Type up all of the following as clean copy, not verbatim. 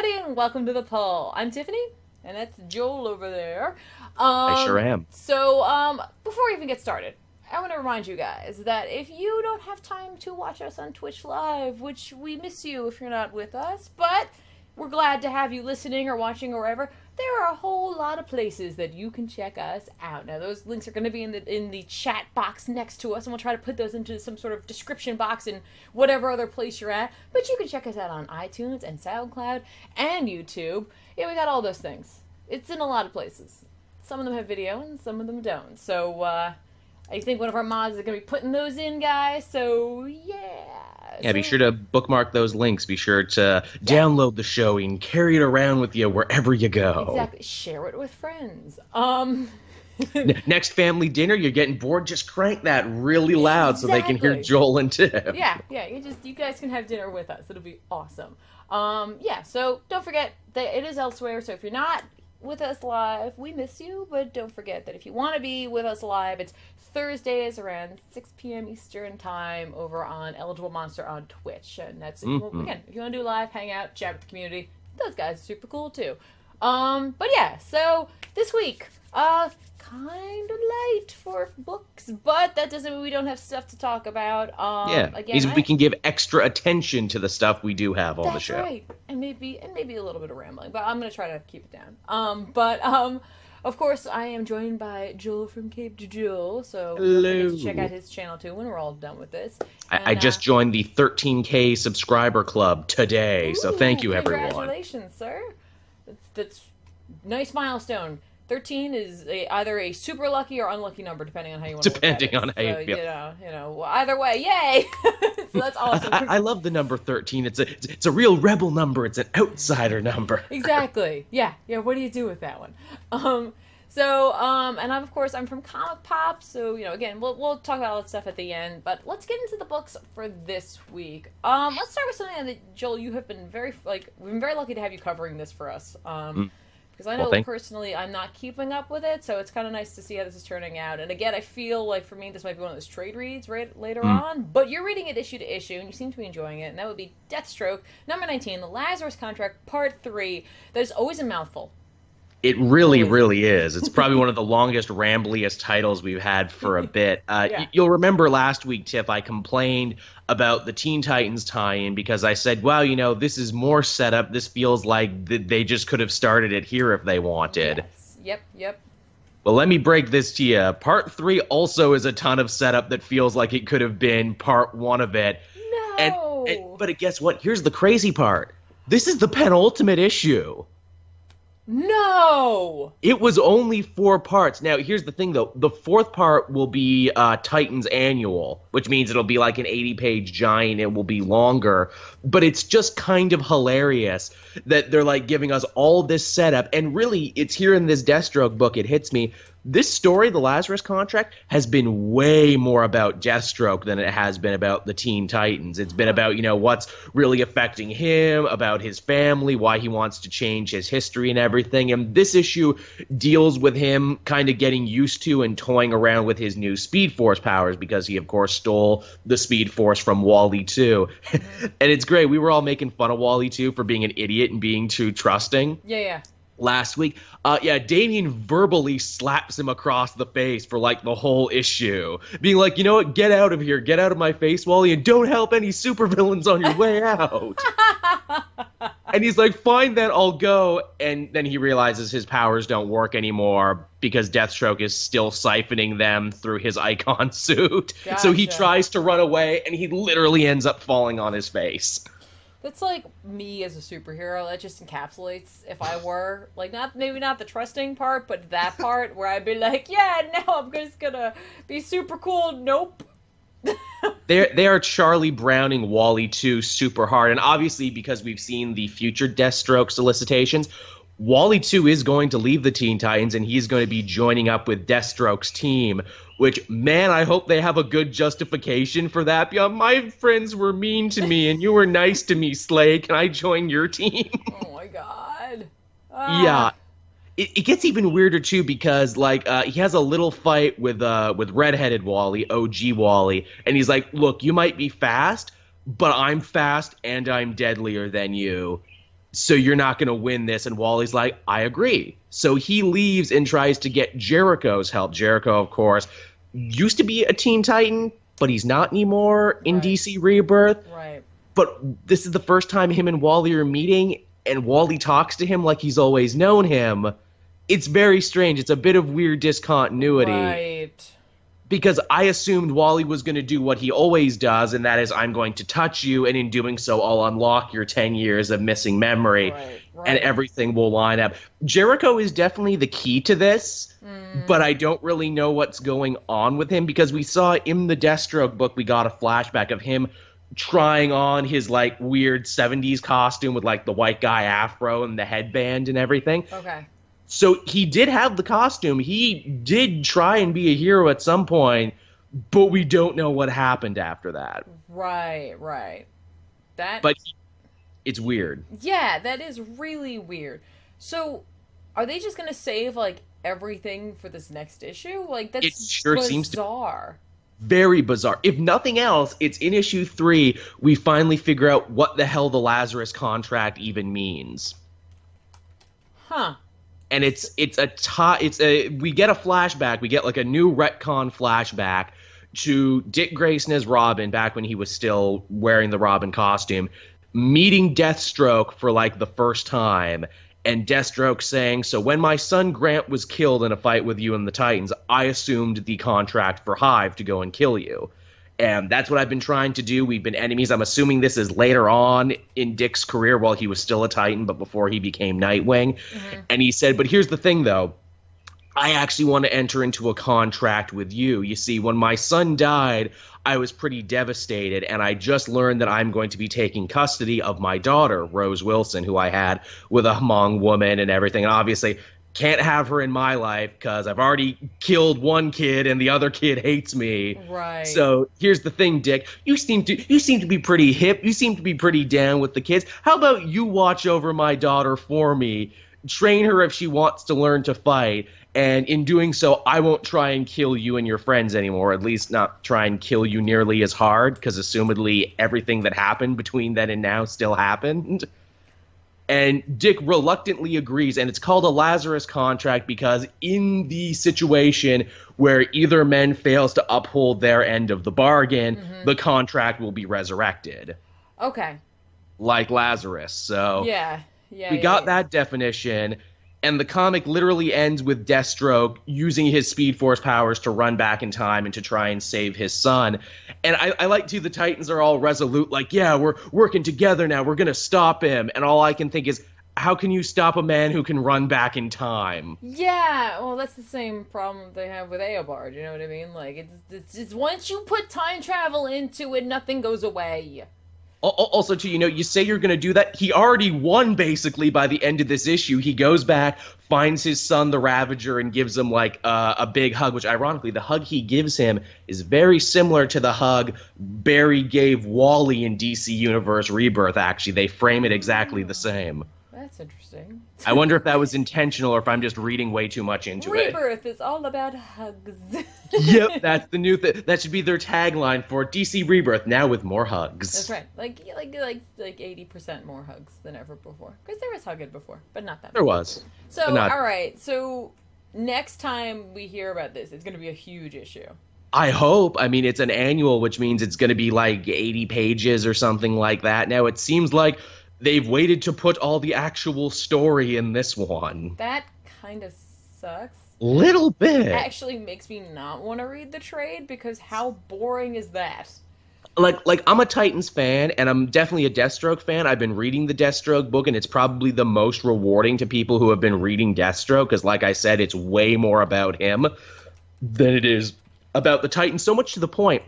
everybody, and welcome to the poll. I'm Tiffany, and that's Joel over there. I sure am. So, before we even get started, I want to remind you guys that if you don't have time to watch us on Twitch Live, which we miss you if you're not with us, but we're glad to have you listening or watching or wherever, there are a whole lot of places that you can check us out. Now, those links are going to be in the chat box next to us, and we'll try to put those into some sort of description box in whatever other place you're at. But you can check us out on iTunes and SoundCloud and YouTube. Yeah, we got all those things. It's in a lot of places. Some of them have video, and some of them don't. So, I think one of our mods is going to be putting those in, guys. So, yeah. Yeah, be sure to bookmark those links. Be sure to download the show and carry it around with you wherever you go. Exactly. Share it with friends. Next family dinner, you're getting bored, just crank that really loud so they can hear Joel and Tiff. Yeah, you guys can have dinner with us. It'll be awesome. Yeah, so don't forget that it is elsewhere. So if you're not with us live, we miss you, but don't forget that if you want to be with us live, it's Thursdays around 6 p.m. Eastern time over on Eligible Monster on Twitch. And that's, again, if you want to do live, hang out, chat with the community, those guys are super cool too. But yeah, so this week, kind of late for books, but that doesn't mean we don't have stuff to talk about. Again, we can give extra attention to the stuff we do have on the show. That's right, and maybe a little bit of rambling, but I'm gonna try to keep it down. Of course, I am joined by Joel from Cape to Joel, so don't forget to check out his channel too when we're all done with this. I just joined the 13K subscriber club today, so thank you, everyone. Congratulations, sir. That's nice milestone. 13 is either a super lucky or unlucky number, depending on how you want to look at it. Depending on how you feel. You know, either way, yay! So that's awesome. I love the number 13. It's a real rebel number. It's an outsider number. Exactly. Yeah. What do you do with that one? And of course, I'm from Comic Pop, so, again, we'll talk about all that stuff at the end, but let's get into the books for this week. Let's start with something that, Joel, you have been we've been very lucky to have you covering this for us. Because I know personally I'm not keeping up with it, so it's kind of nice to see how this is turning out. And again, I feel like for me this might be one of those trade reads later on, but you're reading it issue to issue, and you seem to be enjoying it, and that would be Deathstroke, number 19, The Lazarus Contract, Part 3. That is always a mouthful. It really, really is. It's probably one of the longest, rambliest titles we've had for a bit. You'll remember last week, Tiff, I complained about the Teen Titans tie-in because I said, wow, this is more setup. This feels like they just could have started it here if they wanted. Yes. Yep. Well, let me break this to you. Part 3 also is a ton of setup that feels like it could have been part 1 of it. No! But guess what? Here's the crazy part. This is the penultimate issue. No! It was only 4 parts. Now, here's the thing, though. The 4th part will be Titans Annual, which means it'll be like an 80-page giant. It will be longer. But it's just kind of hilarious that they're, giving us all this setup. And really, it's here in this Deathstroke book, it hits me. This story, The Lazarus Contract, has been way more about Deathstroke than it has been about the Teen Titans. It's been about, what's really affecting him, about his family, why he wants to change his history and everything. And this issue deals with him kind of getting used to and toying around with his new Speed Force powers because he, of course, stole the Speed Force from Wally 2. And it's great. We were all making fun of Wally 2 for being an idiot and being too trusting. Yeah. Last week, Damien verbally slaps him across the face for the whole issue, being like, you know what, get out of here, get out of my face, Wally, and don't help any supervillains on your way out. And he's like, fine, then I'll go. And then he realizes his powers don't work anymore because Deathstroke is still siphoning them through his icon suit. Gotcha. So he tries to run away, and he literally ends up falling on his face. That's like me as a superhero. That just encapsulates if I were maybe not the trusting part, but that part where I'd be like, yeah, now I'm just gonna be super cool. Nope. They are Charlie Browning Wally 2 super hard, and obviously because we've seen the future Deathstroke solicitations, Wally 2 is going to leave the Teen Titans, and he's going to be joining up with Deathstroke's team, which, man, I hope they have a good justification for that. Yeah, my friends were mean to me, and you were nice to me, Slay. Can I join your team? Oh, my God. Yeah. It gets even weirder, too, because, he has a little fight with redheaded Wally, OG Wally, and he's like, look, you might be fast, but I'm fast, and I'm deadlier than you. so you're not going to win this. And Wally's like, I agree. So he leaves and tries to get Jericho's help. Jericho, of course, used to be a Teen Titan, but he's not anymore in DC Rebirth. Right. But this is the first time him and Wally are meeting, and Wally talks to him like he's always known him. It's very strange. It's a bit of weird discontinuity. Right. Because I assumed Wally was going to do what he always does, and that is, I'm going to touch you, and in doing so, I'll unlock your 10 years of missing memory, and everything will line up. Jericho is definitely the key to this, but I don't really know what's going on with him, because we saw in the Deathstroke book, we got a flashback of him trying on his, like, weird 70s costume with, like, the white guy afro and the headband and everything. Okay. So he did have the costume. He did try and be a hero at some point, but we don't know what happened after that. Right. But it's weird. Yeah, that is really weird. So, are they just going to save, like, everything for this next issue? Like, that's it sure bizarre. Seems to very bizarre. If nothing else, it's in issue 3, we finally figure out what the hell the Lazarus contract even means. Huh. And we get a flashback. We get like a new retcon flashback to Dick Grayson as Robin back when he was still wearing the Robin costume, meeting Deathstroke for like the first time, and Deathstroke saying, "So when my son Grant was killed in a fight with you and the Titans, I assumed the contract for Hive to go and kill you. And that's what I've been trying to do. We've been enemies." I'm assuming this is later on in Dick's career while he was still a Titan, but before he became Nightwing. Mm-hmm. And he said, "But here's the thing, though. I actually want to enter into a contract with you. You see, when my son died, I was pretty devastated, and I just learned that I'm going to be taking custody of my daughter, Rose Wilson, who I had with a Hmong woman and everything. And obviously, can't have her in my life because I've already killed one kid and the other kid hates me. Right. So here's the thing, Dick. You seem to be pretty hip. You seem to be pretty down with the kids. How about you watch over my daughter for me, train her if she wants to learn to fight, and in doing so, I won't try and kill you and your friends anymore, at least not try and kill you nearly as hard, because assumedly everything that happened between then and now still happened." And Dick reluctantly agrees, and it's called a Lazarus contract because in the situation where either man fails to uphold their end of the bargain, the contract will be resurrected. Okay. Like Lazarus. So we got that definition, and the comic literally ends with Deathstroke using his Speed Force powers to run back in time and to try and save his son. And I like to, the Titans are all resolute, like, yeah, we're working together now, we're going to stop him. And all I can think is, how can you stop a man who can run back in time? Yeah, well, that's the same problem they have with Eobard, you know what I mean? Like, it's once you put time travel into it, nothing goes away. Also, too, you say you're going to do that. He already won, basically, by the end of this issue. He goes back, finds his son, the Ravager, and gives him, like, a big hug, which, ironically, the hug he gives him is very similar to the hug Barry gave Wally in DC Universe Rebirth, actually. They frame it exactly the same. That's interesting. I wonder if that was intentional or if I'm just reading way too much into it. Rebirth is all about hugs. Yep, that's the new thing. That should be their tagline for DC Rebirth, now with more hugs. That's right. Like 80% more hugs than ever before. Because there was hugging before, but not that much. There was. So, all right. So, next time we hear about this, it's going to be a huge issue. I hope. I mean, it's an annual, which means it's going to be like 80 pages or something like that. Now, it seems like they've waited to put all the actual story in this one. That kind of sucks. Little bit. It actually makes me not want to read the trade because how boring is that? Like I'm a Titans fan, and I'm definitely a Deathstroke fan. I've been reading the Deathstroke book, and it's probably the most rewarding to people who have been reading Deathstroke, because like I said, it's way more about him than it is about the Titans, so much to the point,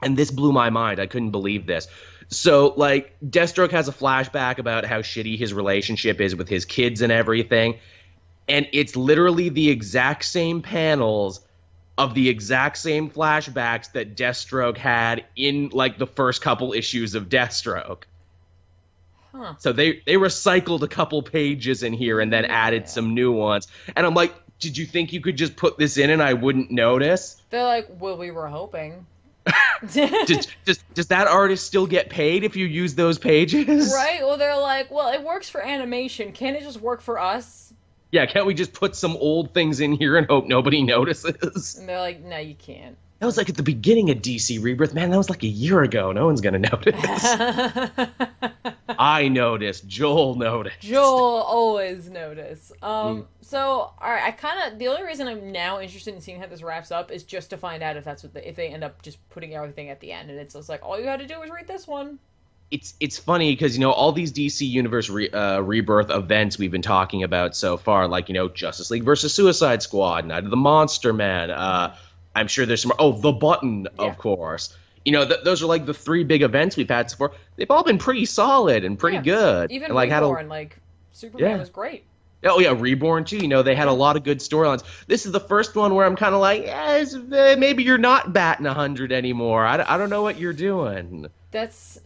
and this blew my mind. I couldn't believe this. So, like, Deathstroke has a flashback about how shitty his relationship is with his kids and everything, and it's literally the exact same panels of the exact same flashbacks that Deathstroke had in, like, the first couple issues of Deathstroke. Huh. So they recycled a couple pages in here and then added some new ones. And I'm like, did you think you could just put this in and I wouldn't notice? They're like, well, we were hoping. Does that artist still get paid if you use those pages? Right? Well, they're like, well, it works for animation. Can't it just work for us? Yeah, can't we just put some old things in here and hope nobody notices? And they're like, no, you can't. That was like at the beginning of DC Rebirth. Man, that was like a year ago. No one's going to notice. I noticed. Joel noticed. Joel always notice. So, all right, the only reason I'm now interested in seeing how this wraps up is just to find out if that's what if they end up just putting everything at the end, and it's just like, all you had to do was read this one. It's funny because, all these DC Universe Rebirth events we've been talking about so far, like, Justice League versus Suicide Squad, Night of the Monster Man, I'm sure there's some. Oh, The Button, of course. Those are like the three big events we've had so far. They've all been pretty solid and pretty good. Even and, like, Reborn, Superman was great. Oh yeah, Reborn too. They had a lot of good storylines. This is the first one where I'm kind of like, maybe you're not batting 100 anymore. I don't know what you're doing. That's.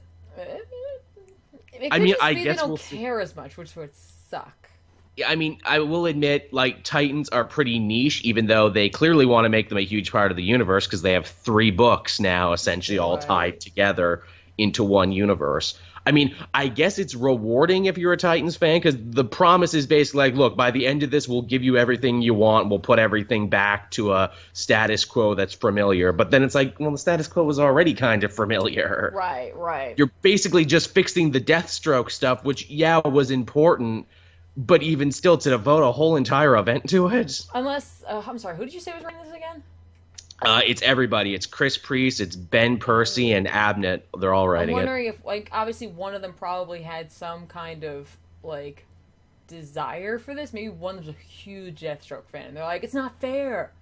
I guess they don't we'll care as much, which would suck. I will admit, Titans are pretty niche, even though they clearly want to make them a huge part of the universe because they have 3 books now, essentially all tied together into one universe. I guess it's rewarding if you're a Titans fan because the promise is basically like, look, by the end of this, we'll give you everything you want. We'll put everything back to a status quo that's familiar. But then it's like, well, the status quo was already kind of familiar. Right. You're basically just fixing the Deathstroke stuff, which, was important. But even still, to devote a whole entire event to it? Unless, I'm sorry, who did you say was writing this again? It's everybody. It's Chris Priest, it's Ben Percy, and Abnett. They're all writing it. I'm wondering if, obviously one of them probably had some kind of, desire for this. Maybe one was a huge Deathstroke fan. They're like, it's not fair.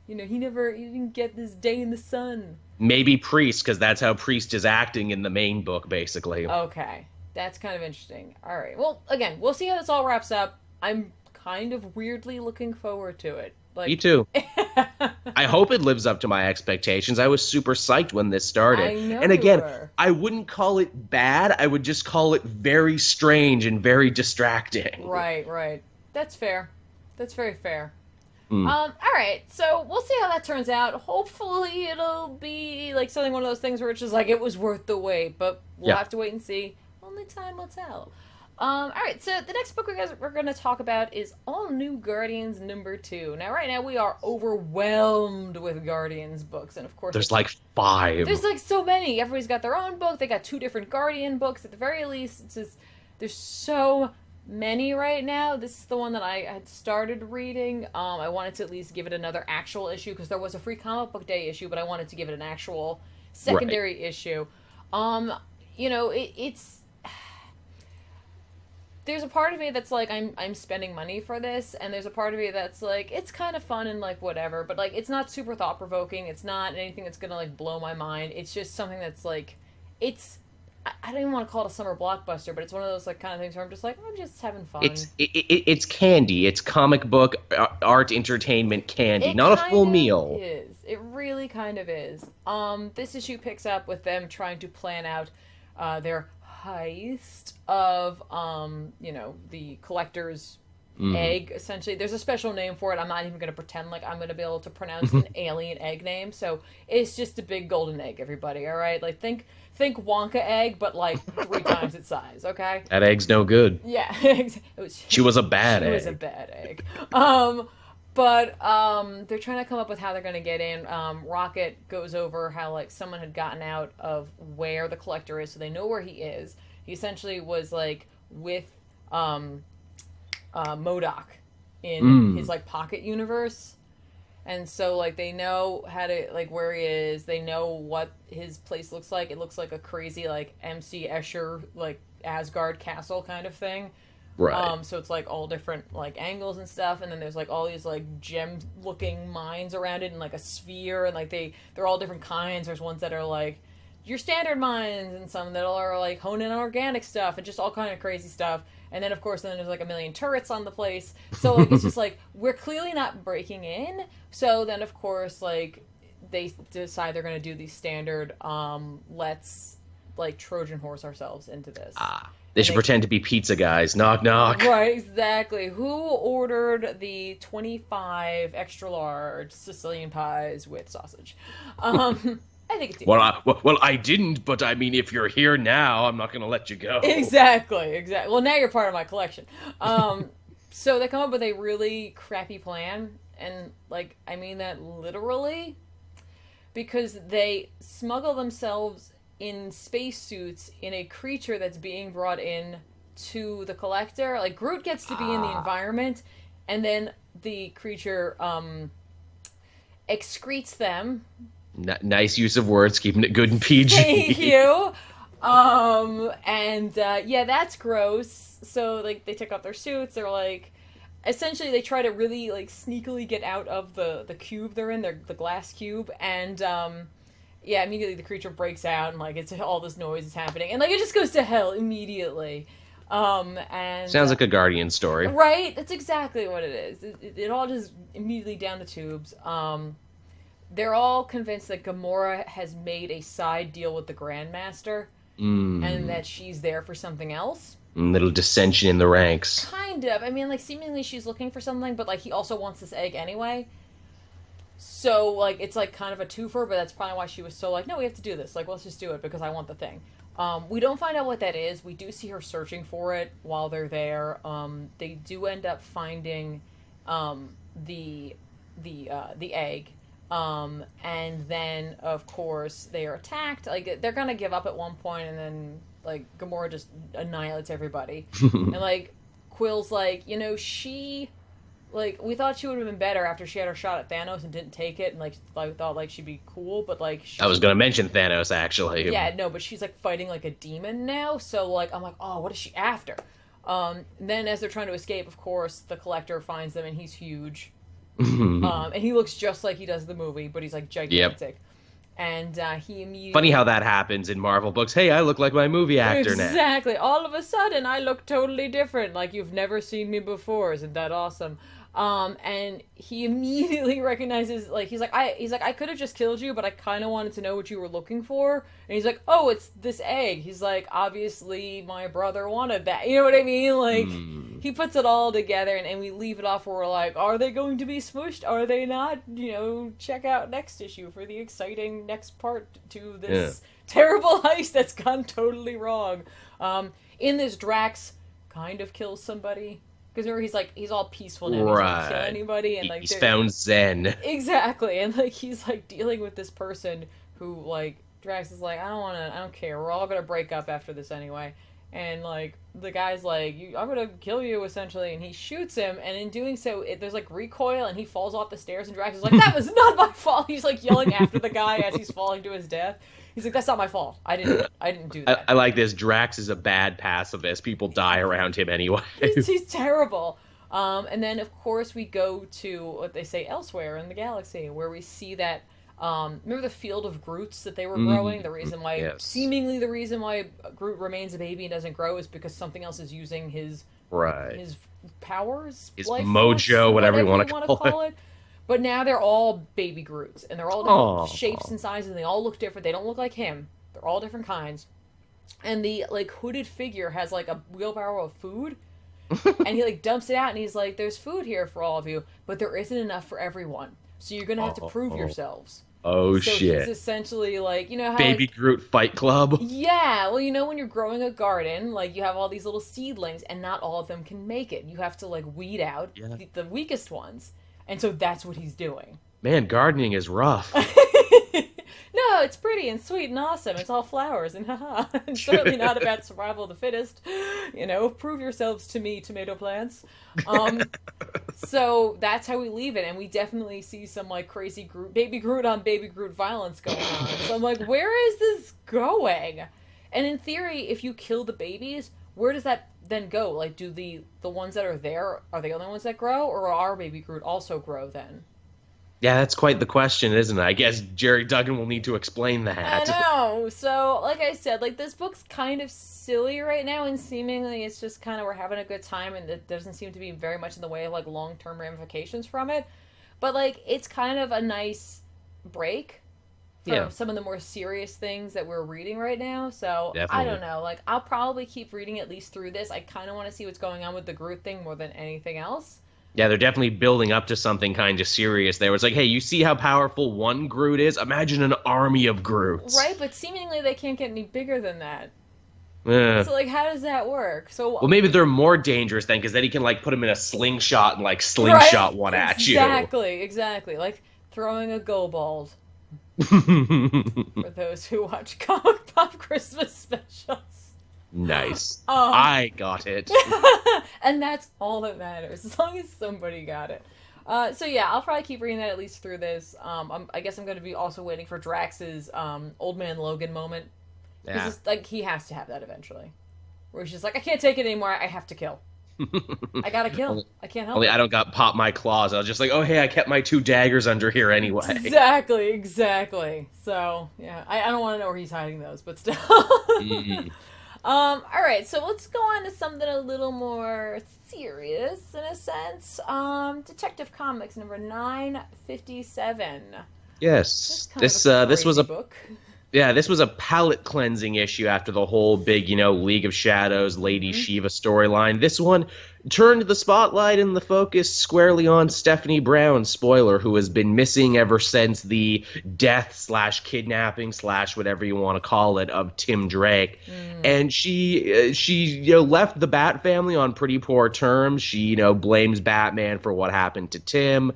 He didn't get this day in the sun. Maybe Priest, because that's how Priest is acting in the main book, basically. Okay. That's kind of interesting. All right. Well, again, we'll see how this all wraps up. I'm kind of weirdly looking forward to it. Me too. I hope it lives up to my expectations. I was super psyched when this started. I know. And again, I wouldn't call it bad. I would just call it very strange and very distracting. Right. That's fair. That's very fair. All right, so we'll see how that turns out. Hopefully it'll be something, one of those things where it's just it was worth the wait, but we'll have to wait and see. Only time will tell. All right, so the next book we're going to talk about is All New Guardians #2. Now, right now we are overwhelmed with Guardians books, and of course there's 5. There's so many. Everybody's got their own book. They got 2 different Guardian books at the very least. It's just, there's so many right now. This is the one that I had started reading. I wanted to at least give it another actual issue because there was a free comic book day issue, but I wanted to give it an actual secondary issue. It's there's a part of me that's I'm spending money for this, and there's a part of me that's it's kind of fun and whatever, but it's not super thought provoking. It's not anything that's gonna blow my mind. It's just something that's it's. I don't even want to call it a summer blockbuster, but it's one of those kind of things where I'm just having fun. It's candy. It's comic book art entertainment candy, not a full meal. It is. It really kind of is. This issue picks up with them trying to plan out their heist of the collector's egg, essentially. There's a special name for it. I'm not even going to pretend I'm going to be able to pronounce an alien egg name. So it's just a big golden egg, everybody. All right, think Wonka egg, but 3 times its size. Okay. That egg's no good. Yeah, she was a bad egg. She was a bad egg. But they're trying to come up with how they're going to get in. Rocket goes over how someone had gotten out of where the collector is, so they know where he is. He essentially was with MODOK in his Pocket universe, and so they know how to where he is. They know what his place looks like. It looks like a crazy MC Escher Asgard castle kind of thing. Right. So it's all different angles and stuff, and then there's all these gem-looking mines around it, and a sphere, and they're all different kinds. There's ones that are your standard mines, and some that are hone in on organic stuff, and just all kind of crazy stuff. And then of course there's a million turrets on the place. So it's just we're clearly not breaking in. So then of course they decide they're going to do the standard let's Trojan horse ourselves into this. They should pretend to be pizza guys. Knock, knock. Right, exactly. Who ordered the 25 extra large Sicilian pies with sausage? I think it's Well, I didn't, but I mean, if you're here now, I'm not going to let you go. Exactly. Well, now you're part of my collection. So they come up with a really crappy plan, and, like, I mean that literally, because they smuggle themselves in spacesuits in a creature that's being brought in to the collector. Like, Groot gets to be in the environment, and then the creature excretes them. Nice use of words, keeping it good and PG. Thank you. Yeah, that's gross. So, like, they take off their suits. They're like, essentially, they try to really, like, sneakily get out of the cube they're in, the glass cube, and yeah, immediately the creature breaks out, and, like, it's all this noise is happening, and, like, it just goes to hell immediately. And sounds like a Guardian story, right? That's exactly what it is. It all just immediately down the tubes. They're all convinced that Gamora has made a side deal with the Grandmaster, and that she's there for something else. Little dissension in the ranks. Kind of. I mean, like, seemingly she's looking for something, but, like, he also wants this egg anyway. So, like, it's, like, kind of a twofer, but that's probably why she was so, like, no, we have to do this. Like, let's just do it because I want the thing. We don't find out what that is. We do see her searching for it while they're there. They do end up finding the egg. And then, of course, they are attacked. Like, they're gonna give up at one point, and then, like, Gamora just annihilates everybody. And, like, Quill's like, you know, like, we thought she would have been better after she had her shot at Thanos and didn't take it, and, like, I thought, like, she'd be cool, but, like... I was gonna mention Thanos, actually. Yeah, no, but she's, like, fighting, like, a demon now, so, like, I'm like, oh, what is she after? Then, as they're trying to escape, of course, the Collector finds them, and he's huge. And he looks just like he does in the movie, but he's, like, gigantic. Yep. And he immediately... Funny how that happens in Marvel books. Hey, I look like my movie actor now. Exactly. All of a sudden, I look totally different, like you've never seen me before. Isn't that awesome? And he immediately recognizes, like, he's like, I could have just killed you, but I kind of wanted to know what you were looking for. And he's like, oh, it's this egg. He's like, obviously my brother wanted that. You know what I mean? Like, he puts it all together, and we leave it off where we're like, are they going to be smushed? Are they not? You know, check out next issue for the exciting next part to this terrible heist that's gone totally wrong. In this, Drax kind of kills somebody. Because remember, he's all peaceful now. Right. He doesn't kill anybody. And, like, he's found Zen. Exactly. And, like, he's, like, dealing with this person who, like, Drax is like, I don't care. We're all gonna break up after this anyway. And, like, the guy's like, I'm gonna kill you, essentially. And he shoots him. And in doing so, there's, like, recoil. And he falls off the stairs. And Drax is like, that was not my fault. He's, like, yelling after the guy as he's falling to his death. He's like, that's not my fault. I didn't do that. I like this. Drax is a bad pacifist. People die around him anyway. He's terrible. And then, of course, we go to what they say elsewhere in the galaxy, where we see that, remember the field of Groots that they were growing? The reason why, seemingly the reason why Groot remains a baby and doesn't grow is because something else is using his powers? His mojo, force, whatever you want to call it. But now they're all baby Groots, and they're all different shapes and sizes, and they all look different. They don't look like him. They're all different kinds. And the, like, hooded figure has, like, a wheelbarrow of food, and he, like, dumps it out, and he's like, there's food here for all of you, but there isn't enough for everyone. So you're gonna have to prove yourselves. Oh, so shit. He's essentially, like, you know how... Baby, like, Groot Fight Club? Yeah, well, you know when you're growing a garden, like, you have all these little seedlings, and not all of them can make it. You have to, like, weed out the weakest ones. And so that's what he's doing. Man, gardening is rough. No, it's pretty and sweet and awesome. It's all flowers and haha. It's certainly not about survival of the fittest. You know, prove yourselves to me, tomato plants. So that's how we leave it. And we definitely see some, like, crazy baby Groot on baby Groot violence going on. So I'm like, where is this going? And in theory, if you kill the babies, where does that then go? Like, do the ones that are there, are they the only ones that grow, or are baby Groot also grow then? Yeah, that's quite the question, isn't it? I guess Jerry Duggan will need to explain that. I know. So, like I said, like, this book's kind of silly right now, and seemingly it's just kind of we're having a good time, and it doesn't seem to be very much in the way of, like, long-term ramifications from it. But, like, it's kind of a nice break from some of the more serious things that we're reading right now. So, definitely. I don't know. Like, I'll probably keep reading at least through this. I kind of want to see what's going on with the Groot thing more than anything else. Yeah, they're definitely building up to something kind of serious there. It's like, hey, you see how powerful one Groot is? Imagine an army of Groots. Right, but seemingly they can't get any bigger than that. Eh. So, like, how does that work? So, Well, maybe they're more dangerous then, because then he can, like, put him in a slingshot and, like, slingshot one at you. Exactly. Like throwing a go-ball. For those who watch Comic Pop Christmas specials. Nice. I got it. And that's all that matters, as long as somebody got it. So yeah, I'll probably keep reading that at least through this. I guess I'm going to be also waiting for Drax's Old Man Logan moment. Because it's like, he has to have that eventually. Where he's just like, I can't take it anymore, I have to kill. I gotta kill. I can't help it. I don't got pop my claws. I was just like, oh, hey, I kept my 2 daggers under here anyway. Exactly. So, yeah, I don't want to know where he's hiding those, but still. All right, so let's go on to something a little more serious, in a sense. Detective Comics number 957. Yes. This was a book. Yeah, this was a palate cleansing issue after the whole big, League of Shadows, Lady Shiva storyline. This one turned the spotlight and the focus squarely on Stephanie Brown, spoiler, who has been missing ever since the death/kidnapping/ whatever you want to call it of Tim Drake. And she left the Bat family on pretty poor terms. She, blames Batman for what happened to Tim.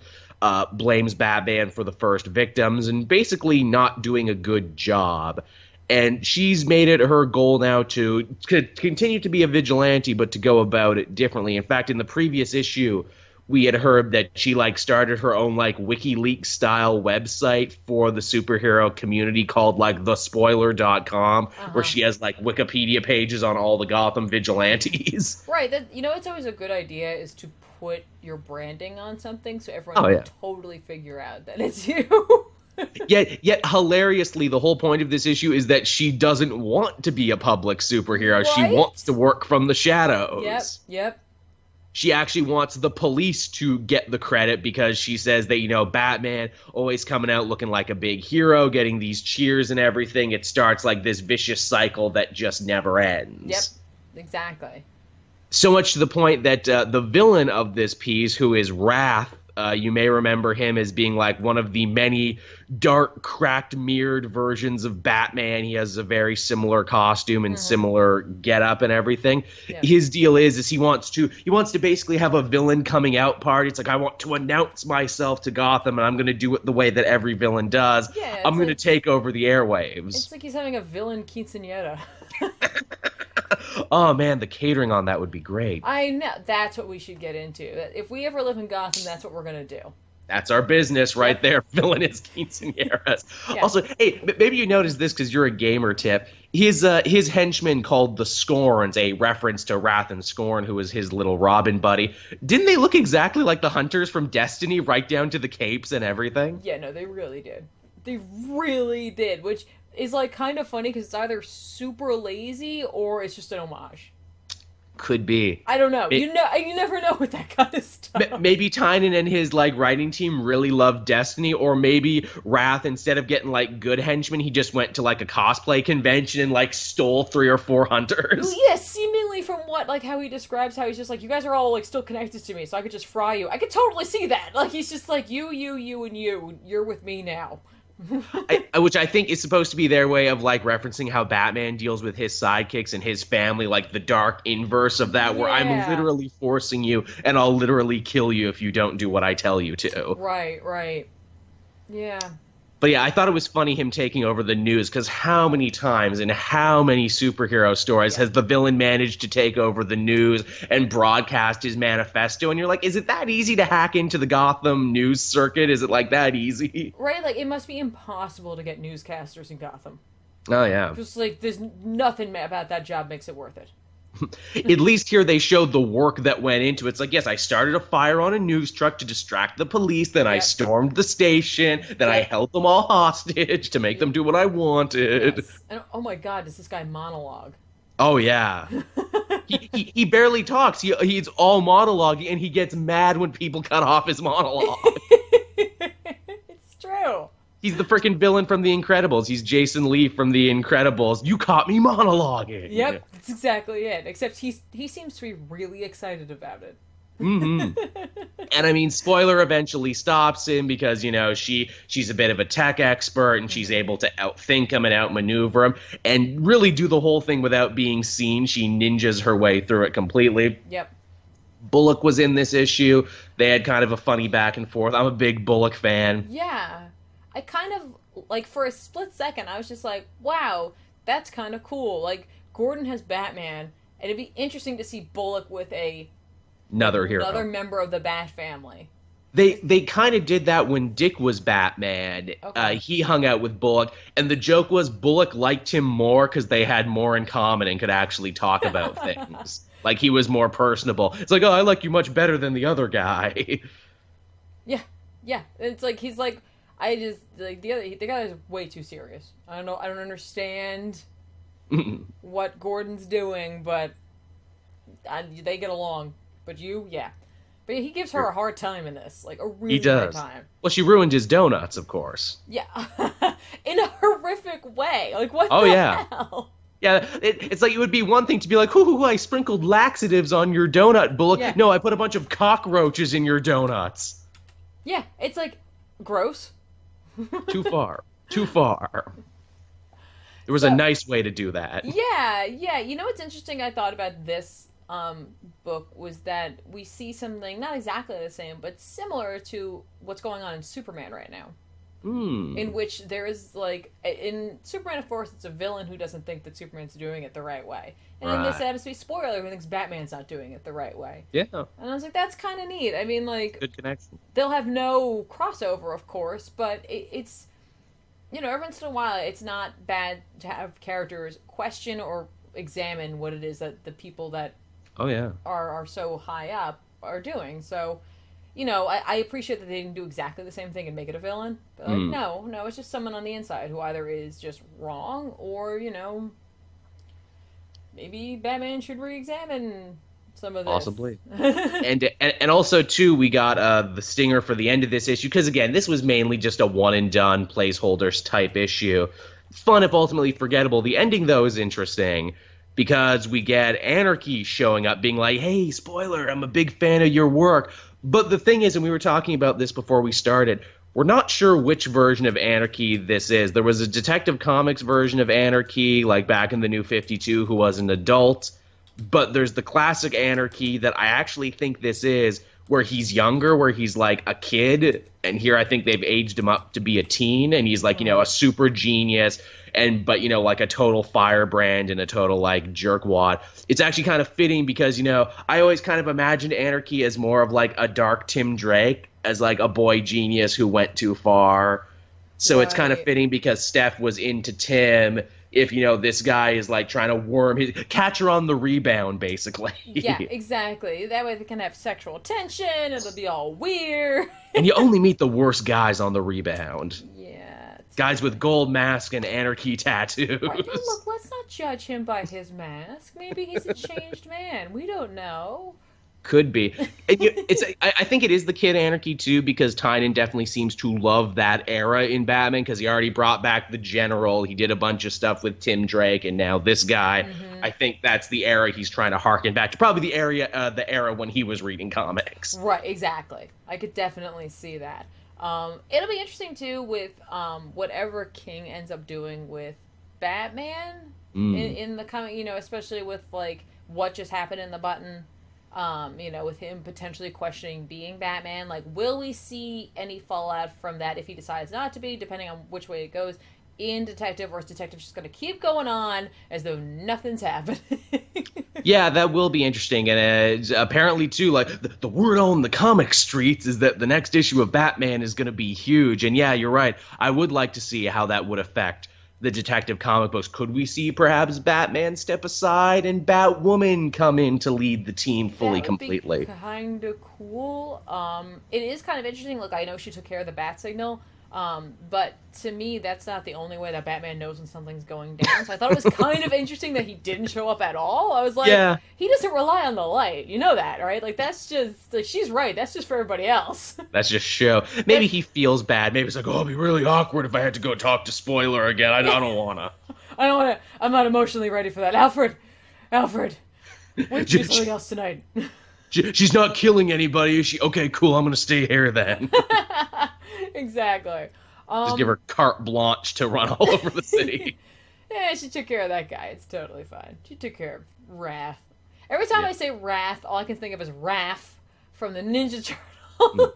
Blames Batman for the first victims, and basically not doing a good job. And she's made it her goal now to continue to be a vigilante, but to go about it differently. In fact, in the previous issue, we had heard that she started her own WikiLeaks style website for the superhero community called thespoiler.com, where she has Wikipedia pages on all the Gotham vigilantes. Right. It's always a good idea is to put your branding on something so everyone can totally figure out that it's you. Yet hilariously, the whole point of this issue is that she doesn't want to be a public superhero. Right? She wants to work from the shadows. Yep. She actually wants the police to get the credit because she says that, Batman always coming out looking like a big hero, getting these cheers and everything. It starts like this vicious cycle that just never ends. Yep, exactly. So much to the point that the villain of this piece, who is Wrath, you may remember him as being one of the many dark, cracked, mirrored versions of Batman. He has a very similar costume and similar getup and everything. Yeah. His deal is he wants to basically have a villain coming out party. It's I want to announce myself to Gotham, and I'm going to do it the way that every villain does. Yeah, I'm going to take over the airwaves. It's like he's having a villain quinceañera. Oh man, the catering on that would be great. I know. That's what we should get into. If we ever live in Gotham, that's what we're going to do. That's our business right there. Villainous quinceañeras. Yeah. Also, hey, maybe you noticed this because you're a gamer, Tip. His henchman called the Scorns, a reference to Wrath and Scorn, who was his little Robin buddy. Didn't they look exactly like the Hunters from Destiny, right down to the capes and everything? Yeah, no, they really did. They really did, which is kind of funny because it's either super lazy or it's just an homage. Could be. I don't know. You never know with that kind of stuff. Maybe Tynan and his writing team really loved Destiny, or maybe Wrath, instead of getting good henchmen, he just went to a cosplay convention and stole 3 or 4 hunters. Yeah, seemingly from how he describes how he's just you guys are all still connected to me, so I could just fry you. I could totally see that. He's just you, and you. You're with me now. Which I think is supposed to be their way of referencing how Batman deals with his sidekicks and his family, the dark inverse of that, where I'm literally forcing you and I'll literally kill you if you don't do what I tell you to. Right. Yeah. But yeah, I thought it was funny him taking over the news, because how many times in how many superhero stories has the villain managed to take over the news and broadcast his manifesto? And you're is it that easy to hack into the Gotham news circuit? Is it that easy? Right, it must be impossible to get newscasters in Gotham. Oh, yeah. Just there's nothing about that job makes it worth it. At least here they showed the work that went into it. It's yes, I started a fire on a news truck to distract the police, then I stormed the station, then I held them all hostage to make them do what I wanted. Yes. And oh my god, does this guy monologue? Oh yeah. he barely talks. He's all monologuing, and he gets mad when people cut off his monologue. It's true. He's the freaking villain from The Incredibles. He's Jason Lee from The Incredibles. You caught me monologuing. Yep, that's exactly it. Except he seems to be really excited about it. Mm-hmm. And I mean, Spoiler eventually stops him because, she's a bit of a tech expert and she's able to outthink him and outmaneuver him and really do the whole thing without being seen. She ninjas her way through it completely. Yep. Bullock was in this issue. They had kind of a funny back and forth. I'm a big Bullock fan. Yeah. I kind of, like, for a split second, I was just like, wow, that's kind of cool. Like, Gordon has Batman, and it'd be interesting to see Bullock with Another hero. Another member of the Bat family. They kind of did that when Dick was Batman. Okay. He hung out with Bullock, and the joke was Bullock liked him more because they had more in common and could actually talk about things. Like, he was more personable. It's like, oh, I like you much better than the other guy. Yeah. It's like, he's like, I just, like, the guy is way too serious. I don't understand what Gordon's doing, but they get along. But yeah. But he gives her a hard time in this. Like, a really hard time. Well, she ruined his donuts, of course. Yeah. In a horrific way. Like, what the hell? Yeah, it's like, it would be one thing to be like, ooh, I sprinkled laxatives on your donut, Bullock. Yeah. No, I put a bunch of cockroaches in your donuts. Yeah, it's like, gross. Too far. Too far. There was a nice way to do that. Yeah. You know what's interesting I thought about this book was that we see something not exactly the same, but similar to what's going on in Superman right now. In which there is, like, in Superman, of course, it's a villain who doesn't think that Superman's doing it the right way. And in this happens to be Spoiler who thinks Batman's not doing it the right way. Yeah. And I was like, that's kind of neat. I mean, like... Good connection. They'll have no crossover, of course, but it's... every once in a while, it's not bad to have characters question or examine what it is that the people that are so high up are doing. So... I appreciate that they didn't do exactly the same thing and make it a villain. But, like, no, it's just someone on the inside who either is just wrong or, maybe Batman should re-examine some of this. Possibly. and also, too, we got the stinger for the end of this issue, because, again, this was mainly just a one-and-done placeholders type issue. Fun if ultimately forgettable. The ending, though, is interesting. Because we get Anarchy showing up, being like, hey, Spoiler, I'm a big fan of your work. But the thing is, and we were talking about this before we started, we're not sure which version of Anarchy this is. There was a Detective Comics version of Anarchy, like back in the New 52, who was an adult. But there's the classic Anarchy that I actually think this is, where he's younger, where he's like a kid. And here I think they've aged him up to be a teen, and he's like, a super genius. But like a total firebrand and a total like jerkwad. It's actually kind of fitting because, I always kind of imagined Anarchy as more of like a dark Tim Drake, as like a boy genius who went too far. So It's kind of fitting because Steph was into Tim. If, this guy is like trying to catch her on the rebound, basically. Yeah, exactly. That way they can have sexual tension. It'll be all weird. And you only meet the worst guys on the rebound. Yeah. Guys with gold mask and Anarchy tattoos. Right, and look, let's not judge him by his mask. Maybe he's a changed man. We don't know. Could be. I think it is the Kid Anarchy, too, because Tynion definitely seems to love that era in Batman, because he already brought back the General. He did a bunch of stuff with Tim Drake, and now this guy. Mm-hmm. I think that's the era he's trying to harken back to. Probably the era when he was reading comics. Right, exactly. I could definitely see that. It'll be interesting, too, with whatever King ends up doing with Batman in the coming, especially with, like, what just happened in the Button, with him potentially questioning being Batman. Like, will we see any fallout from that if he decides not to be, depending on which way it goes in Detective, or is Detective just going to keep going on as though nothing's happening? Yeah, that will be interesting. And apparently, too, like, the word on the comic streets is that the next issue of Batman is going to be huge. And yeah, you're right. I would like to see how that would affect the Detective comic books. Could we see perhaps Batman step aside and Batwoman come in to lead the team fully, completely? Kind of cool. It is kind of interesting. Look, I know she took care of the bat signal. But to me, that's not the only way that Batman knows when something's going down. So I thought it was kind of interesting that he didn't show up at all. I was like, He doesn't rely on the light. You know that, right? Like, that's just, like, she's right. That's just for everybody else. That's just show. Maybe he feels bad. Maybe it's like, oh, it'd be really awkward if I had to go talk to Spoiler again. I don't want to. I don't want to. I'm not emotionally ready for that. Alfred, wait to do something else tonight. She's not killing anybody, is she? Okay, cool, I'm gonna stay here then. Exactly. Just give her carte blanche to run all over the city. Yeah, she took care of that guy. It's totally fine. She took care of Wrath. Every time I say Wrath, all I can think of is Raph from the Ninja Turtles.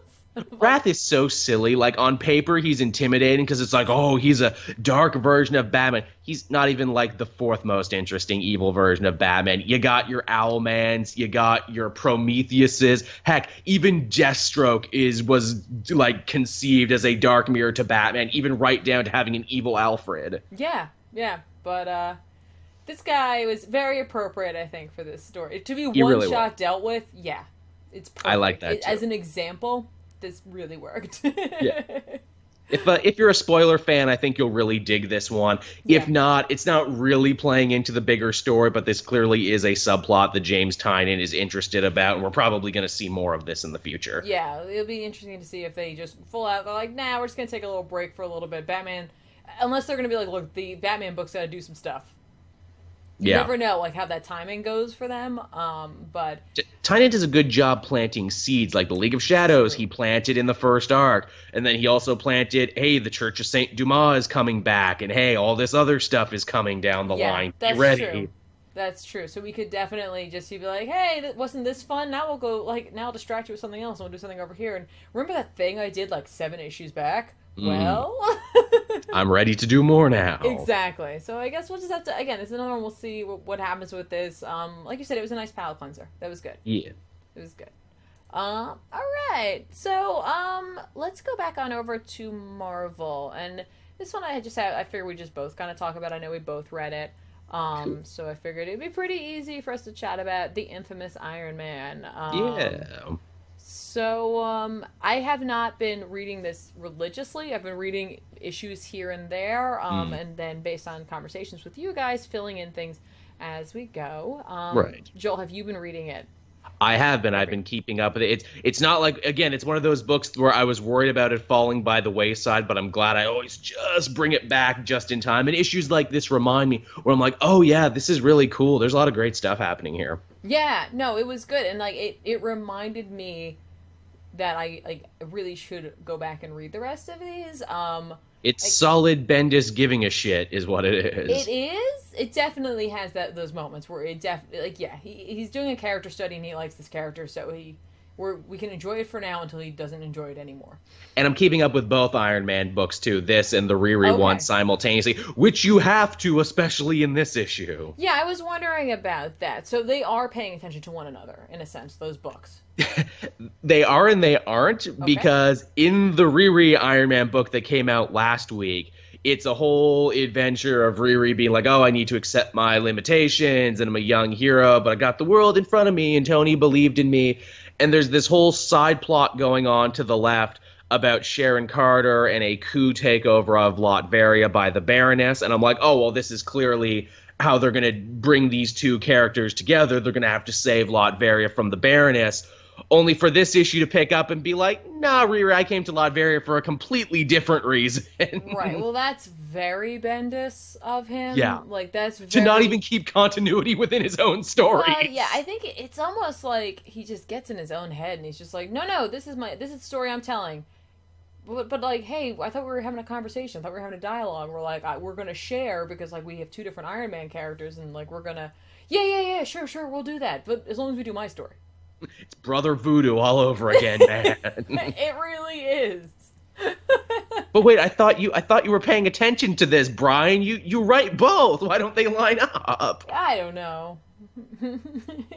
Wrath is so silly. Like, on paper, he's intimidating because it's like, oh, he's a dark version of Batman. He's not even, like, the fourth most interesting evil version of Batman. You got your Owlmans, you got your Prometheuses. Heck, even Deathstroke was, like, conceived as a dark mirror to Batman, even right down to having an evil Alfred. Yeah. But, this guy was very appropriate, I think, for this story. To be one-shot dealt with, yeah. It's perfect. I like that, too. As an example, this really worked. Yeah. If you're a spoiler fan, I think you'll really dig this one. If not, it's not really playing into the bigger story, but this clearly is a subplot that James Tynion is interested about, and we're probably going to see more of this in the future. Yeah, it'll be interesting to see if they just full out, they're like, nah, we're just going to take a little break for a little bit. Batman, unless they're going to be like, look, the Batman book's got to do some stuff. You never know, like, how that timing goes for them, but... Tynion does a good job planting seeds, like the League of Shadows he planted in the first arc, and then he also planted, hey, the Church of St. Dumas is coming back, and hey, all this other stuff is coming down the line. That's Be ready. True. That's true. So we could definitely just be like, hey, wasn't this fun? Now we'll go, like, now I'll distract you with something else, and we'll do something over here, and remember that thing I did, like, 7 issues back? Well... I'm ready to do more now. Exactly. So I guess we'll just have to, again, it's another one. We'll see what happens with this. Like you said, it was a nice palate cleanser. That was good. Yeah. It was good. All right. So, let's go back on over to Marvel. And this one I figured we'd just both kind of talk about. I know we both read it. Cool. So I figured it'd be pretty easy for us to chat about the infamous Iron Man. Yeah. So, I have not been reading this religiously. I've been reading issues here and there, and then based on conversations with you guys, filling in things as we go. Right. Joel, have you been reading it? I have been. I've been keeping up with it. It's not like, again, it's one of those books where I was worried about it falling by the wayside, but I'm glad I always just bring it back just in time. And issues like this remind me where I'm like, oh yeah, this is really cool. There's a lot of great stuff happening here. Yeah, no, it was good. And like it reminded me that I really should go back and read the rest of these. It's solid Bendis giving a shit is what it is. It is. It definitely has those moments where it definitely, like, yeah, he's doing a character study and he likes this character, so we can enjoy it for now until he doesn't enjoy it anymore. And I'm keeping up with both Iron Man books too, this and the Riri one simultaneously, which you have to, especially in this issue. Yeah, I was wondering about that. So they are paying attention to one another, in a sense, those books. They are and they aren't, because in the Riri Iron Man book that came out last week, it's a whole adventure of Riri being like, oh, I need to accept my limitations, and I'm a young hero, but I got the world in front of me, and Tony believed in me. And there's this whole side plot going on to the left about Sharon Carter and a coup takeover of Latveria by the Baroness. And I'm like, oh, well, this is clearly how they're going to bring these two characters together. They're going to have to save Latveria from the Baroness. Only for this issue to pick up and be like, nah, Riri, I came to Latveria for a completely different reason. Right. Well, that's very Bendis of him. Yeah. Like, that's very... To not even keep continuity within his own story. Yeah, I think it's almost like he just gets in his own head and he's just like, no, this is the story I'm telling. But like, hey, I thought we were having a conversation. I thought we were having a dialogue. We're like, we're going to share because, like, we have two different Iron Man characters and, like, we're going to... Yeah, sure, we'll do that. But as long as we do my story. It's Brother Voodoo all over again, man. It really is. But wait, I thought you were paying attention to this, Brian. You write both. Why don't they line up? I don't know.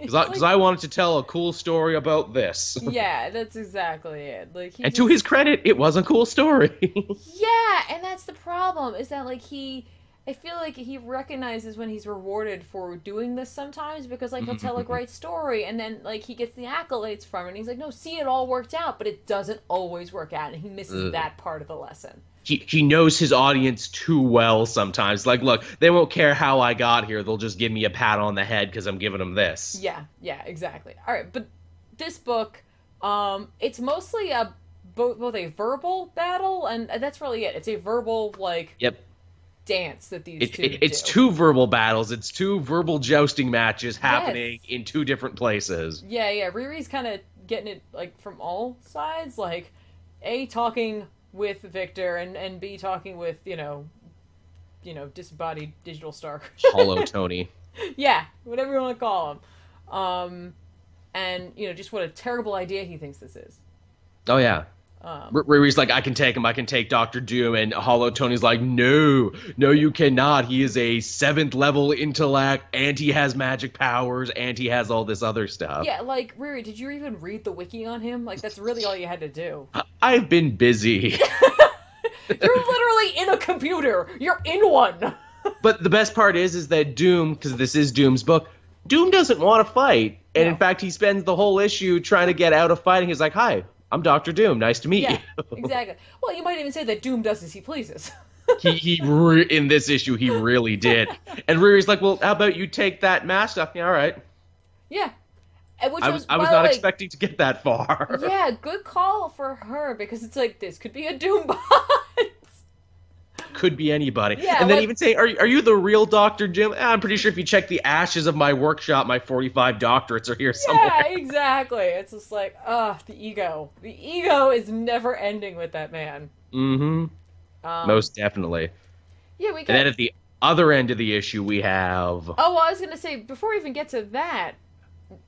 Because I wanted to tell a cool story about this. Yeah, that's exactly it. Like, and to his credit, it was a cool story. Yeah, and that's the problem, is that, like, I feel like he recognizes when he's rewarded for doing this sometimes, because, like, he'll tell a great story, and then, like, he gets the accolades from it, and he's like, no, see, it all worked out, but it doesn't always work out, and he misses that part of the lesson. He knows his audience too well sometimes. Like, look, they won't care how I got here. They'll just give me a pat on the head because I'm giving them this. Yeah, exactly. All right, but this book, it's mostly both a verbal battle, and that's really it. It's a verbal, like... Yep. dance that these it's do. two verbal battles. It's two verbal jousting matches happening Yes. in two different places. Yeah. Riri's kind of getting it like from all sides, like A, talking with Victor, and B, talking with disembodied digital Stark. Hollow Tony. Yeah, whatever you want to call him. And just what a terrible idea he thinks this is. Oh yeah. Riri's like, I can take him. I can take Dr. Doom. And Hollow Tony's like, no, you cannot. He is a 7th level intellect, and he has magic powers, and he has all this other stuff. Yeah, like, Riri, did you even read the wiki on him? Like, that's really all you had to do. I've been busy. You're literally in a computer. You're in one. But the best part is that Doom, because this is Doom's book, Doom doesn't want to fight. And in fact, he spends the whole issue trying to get out of fighting. He's like, hi, I'm Dr. Doom. Nice to meet you. Exactly. Well, you might even say that Doom does as he pleases. In this issue, he really did. And Riri's like, well, how about you take that mask off? Yeah, all right. Yeah. I was not expecting to get that far. Yeah, good call for her, because it's like, this could be a Doom bot. Could be anybody. Yeah, and then even say, are you the real Dr. Jim? I'm pretty sure if you check the ashes of my workshop, my 45 doctorates are here somewhere. Yeah, exactly. It's just like, the ego. The ego is never ending with that man. Mm-hmm. Most definitely. Yeah, And then at the other end of the issue, we have... Oh, well, I was going to say, before we even get to that,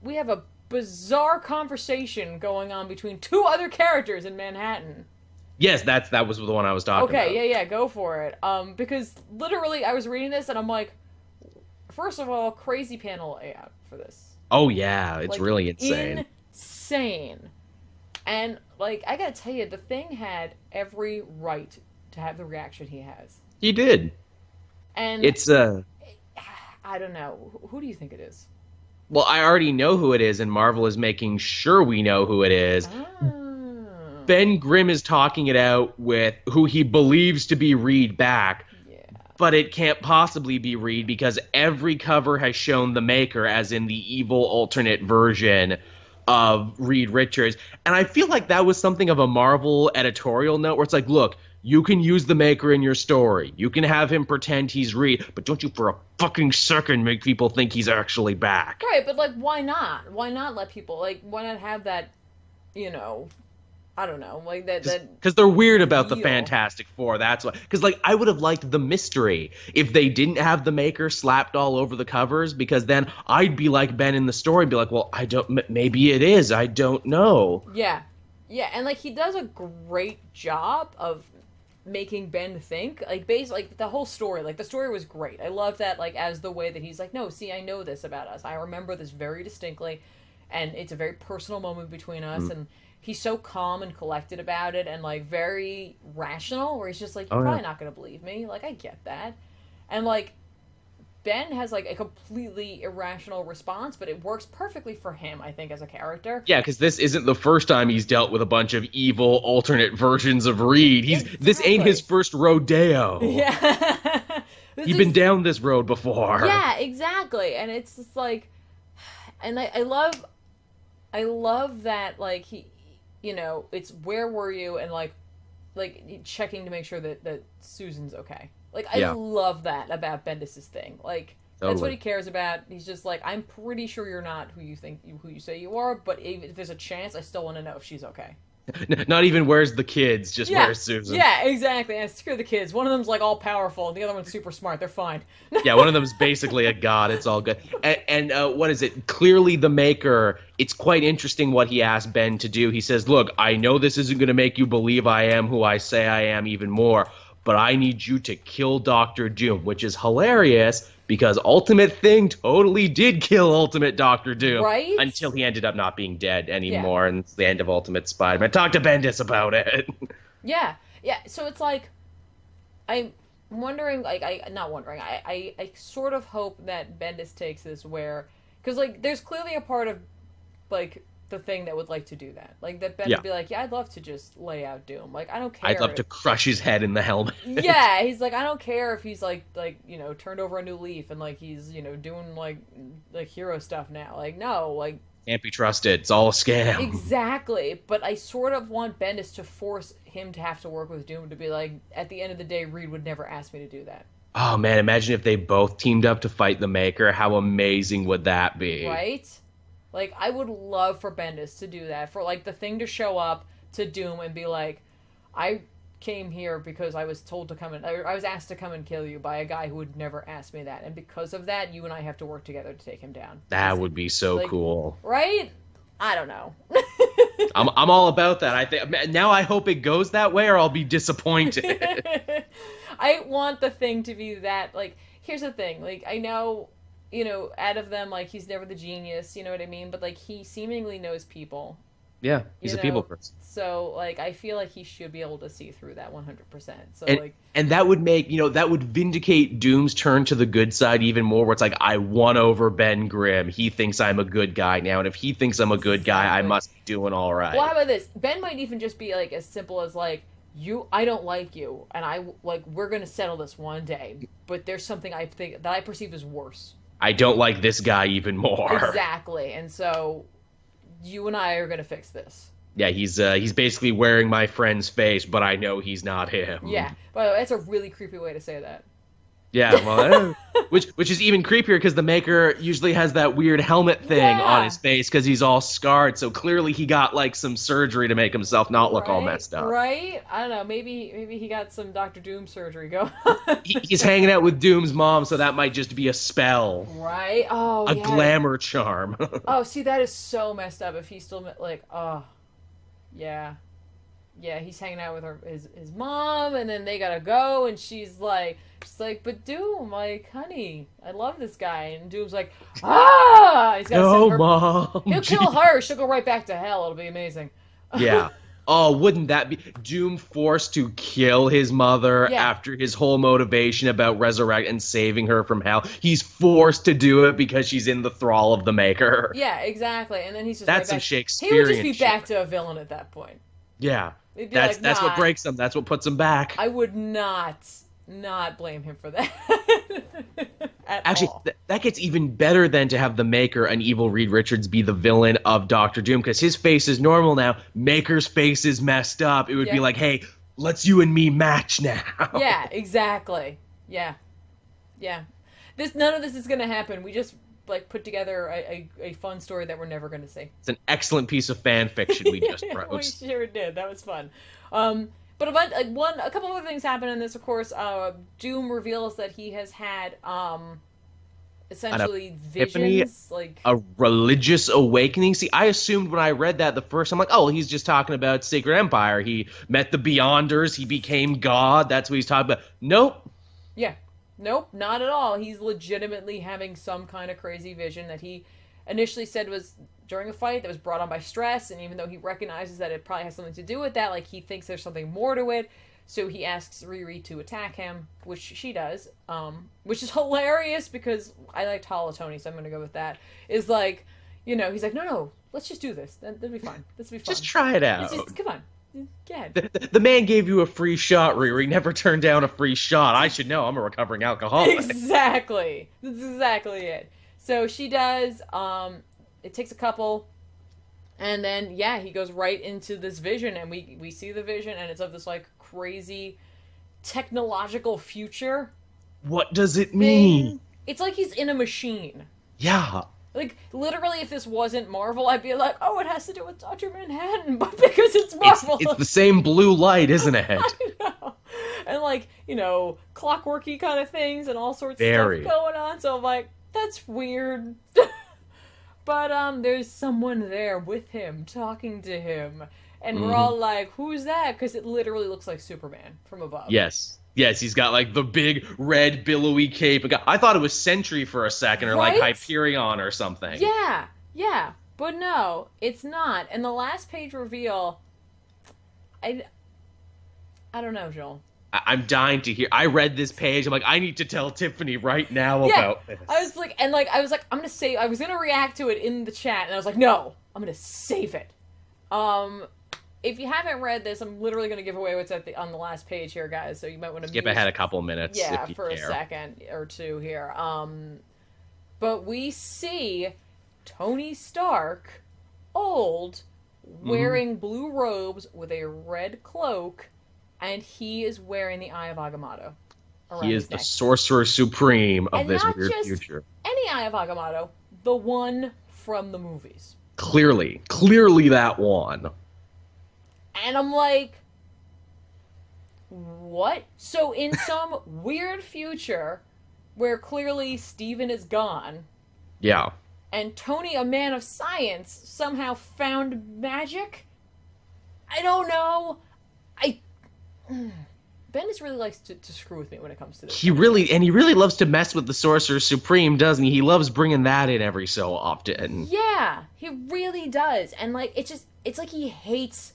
we have a bizarre conversation going on between two other characters in Manhattan. Yes, that was the one I was talking about. Okay, yeah, go for it. Because literally I was reading this and I'm like, first of all, crazy panel layout for this. Oh yeah, it's like, really insane. Insane. And like, I gotta tell you, the Thing had every right to have the reaction he has. He did. And it's I don't know. Who do you think it is? Well, I already know who it is, and Marvel is making sure we know who it is. Ben Grimm is talking it out with who he believes to be Reed back. Yeah. But it can't possibly be Reed because every cover has shown the Maker as in the evil alternate version of Reed Richards. And I feel like that was something of a Marvel editorial note where it's like, look, you can use the Maker in your story. You can have him pretend he's Reed, but don't you for a fucking second make people think he's actually back. Right, but like, why not? Why not let people, like, why not have that, I don't know, like that. Because they're weird about the Fantastic Four. That's why. Because like I would have liked the mystery if they didn't have the Maker slapped all over the covers. Because then I'd be like Ben in the story, and be like, well, I don't. Maybe it is. I don't know. Yeah, and like he does a great job of making Ben think. Like like the whole story. Like the story was great. I love that. Like as the way that he's like, no, see, I know this about us. I remember this very distinctly, and it's a very personal moment between us and. He's so calm and collected about it and, like, very rational, where he's just like, you're probably not going to believe me. Like, I get that. And, like, Ben has, like, a completely irrational response, but it works perfectly for him, I think, as a character. Yeah, because this isn't the first time he's dealt with a bunch of evil alternate versions of Reed. This ain't his first rodeo. Yeah. He's been down this road before. Yeah, exactly. And it's just, like... And I love that, like, it's where were you and like checking to make sure that Susan's okay. Like I love that about Bendis' thing. Like that's what he cares about. He's just like, I'm pretty sure you're not who you say you are, but if there's a chance, I still want to know if she's okay. Not even where's the kids, just where's Susan. Yeah, exactly. And screw the kids. One of them's like all powerful, and the other one's super smart. They're fine. Yeah, one of them's basically a god. It's all good. And what is it? Clearly the Maker, it's quite interesting what he asked Ben to do. He says, look, I know this isn't going to make you believe I am who I say I am even more, but I need you to kill Dr. Doom, which is hilarious because Ultimate Thing totally did kill Ultimate Dr. Doom. Right? Until he ended up not being dead anymore, and it's the end of Ultimate Spider-Man. Talk to Bendis about it. Yeah. So it's like, I'm wondering, like, I sort of hope that Bendis takes this where, because, like, there's clearly a part of, like, the Thing that would like to do that. Like, that Ben would be like, yeah, I'd love to just lay out Doom. Like, I don't care. I'd love to crush his head in the helmet. Yeah, he's like, I don't care if he's, like, turned over a new leaf and, like, he's, doing, like hero stuff now. Like, no, like... Can't be trusted. It's all a scam. Exactly. But I sort of want Bendis to force him to have to work with Doom to be like, at the end of the day, Reed would never ask me to do that. Oh man, imagine if they both teamed up to fight the Maker. How amazing would that be? Right? Like, I would love for Bendis to do that. For, like, the Thing to show up to Doom and be like, I came here because I was told to come and... I was asked to come and kill you by a guy who would never ask me that. And because of that, you and I have to work together to take him down. That would be so like, cool. Right? I don't know. I'm all about that. I think now I hope it goes that way or I'll be disappointed. I want the Thing to be that, like, here's the thing, like, I know, out of them, like, he's never the genius, you know what I mean, but, like, he seemingly knows people. Yeah, he's a people person. So, like, I feel like he should be able to see through that 100%. So, and that would make, that would vindicate Doom's turn to the good side even more, where it's like, I won over Ben Grimm. He thinks I'm a good guy now, and if he thinks I'm a good guy, I must be doing all right. Well, how about this? Ben might even just be, like, as simple as, like, I don't like you, and we're gonna settle this one day, but there's something I think that I perceive as worse. I don't like this guy even more. Exactly, and so you and I are gonna fix this. Yeah, he's basically wearing my friend's face, but I know he's not him. Yeah, but that's a really creepy way to say that. Yeah, well, which is even creepier because the Maker usually has that weird helmet thing on his face because he's all scarred. So clearly he got like some surgery to make himself not look all messed up. Right? I don't know. Maybe he got some Dr. Doom surgery going on. He's hanging out with Doom's mom, so that might just be a spell. Right? Oh, a glamour charm. Oh, see, that is so messed up. If he's still like, oh, yeah. Yeah, he's hanging out with his mom, and then they gotta go, and she's like, but Doom, like, honey, I love this guy, and Doom's like, he's gotta send her. Mom. He'll kill her. She'll go right back to hell. It'll be amazing. Yeah. Oh, wouldn't that be Doom forced to kill his mother after his whole motivation about resurrect and saving her from hell? He's forced to do it because she's in the thrall of the Maker. Yeah, exactly. And then he's just that's some Shakespearean. He would just be back to a villain at that point. Yeah. That's what breaks him. That's what puts him back. I would not blame him for that. Actually, that gets even better than to have the Maker and evil Reed Richards be the villain of Doctor Doom, because his face is normal now. Maker's face is messed up. It would be like, hey, let's you and me match now. Yeah, exactly. Yeah. None of this is gonna happen. We just put together a fun story that we're never going to see. It's an excellent piece of fan fiction we just wrote. We sure did. That was fun. But a couple other things happen in this, of course. Doom reveals that he has had essentially visions, like a religious awakening. See, I assumed when I read that the first time, I'm like, oh, he's just talking about Sacred Empire. He met the Beyonders. He became God. That's what he's talking about. Nope. Yeah. Nope, not at all. He's legitimately having some kind of crazy vision that he initially said was during a fight that was brought on by stress, and even though he recognizes that it probably has something to do with that, like, he thinks there's something more to it, so he asks Riri to attack him, which she does, which is hilarious because I liked Holotony, so I'm gonna go with that. Is like, he's like, no, let's just do this. That'll be fine. This will be fun. Just try it out. Come on. The man gave you a free shot, Riri. Never turned down a free shot. I should know. I'm a recovering alcoholic. Exactly. That's exactly it. So she does. It takes a couple, and then he goes right into this vision, and we see the vision, and it's of this like crazy technological future. What does it mean? It's like he's in a machine. Yeah. Like, literally, if this wasn't Marvel, I'd be like, oh, it has to do with Dr. Manhattan, but because it's Marvel. It's the same blue light, isn't it? I know. And, like, clockworky kind of things and all sorts of stuff going on, so I'm like, that's weird. But, there's someone there with him, talking to him, and we're all like, who's that? Because it literally looks like Superman from above. Yes, he's got, like, the big red billowy cape. I thought it was Sentry for a second, or, like, Hyperion or something. Yeah. But no, it's not. And the last page reveal, I don't know, Joel. I'm dying to hear. I read this page. I'm like, I need to tell Tiffany right now about this. I was like, I'm going to say, I was going to react to it in the chat, and I was like, no, I'm going to save it. If you haven't read this, I'm literally going to give away what's on the last page here, guys. So you might want to skip ahead a couple minutes. Yeah, if you for care. a second or two here. But we see Tony Stark, old, wearing blue robes with a red cloak, and he is wearing the Eye of Agamotto around He his is the neck. Sorcerer Supreme of And this not weird just future. any Eye of Agamotto, the one from the movies. Clearly that one. And I'm like, what? So in some weird future where clearly Steven is gone, Yeah. and Tony, a man of science, somehow found magic? I don't know. Bendis really likes to screw with me when it comes to this. He really loves to mess with the Sorcerer Supreme, doesn't he? He loves bringing that in every so often. Yeah, he really does. And like, it's like he hates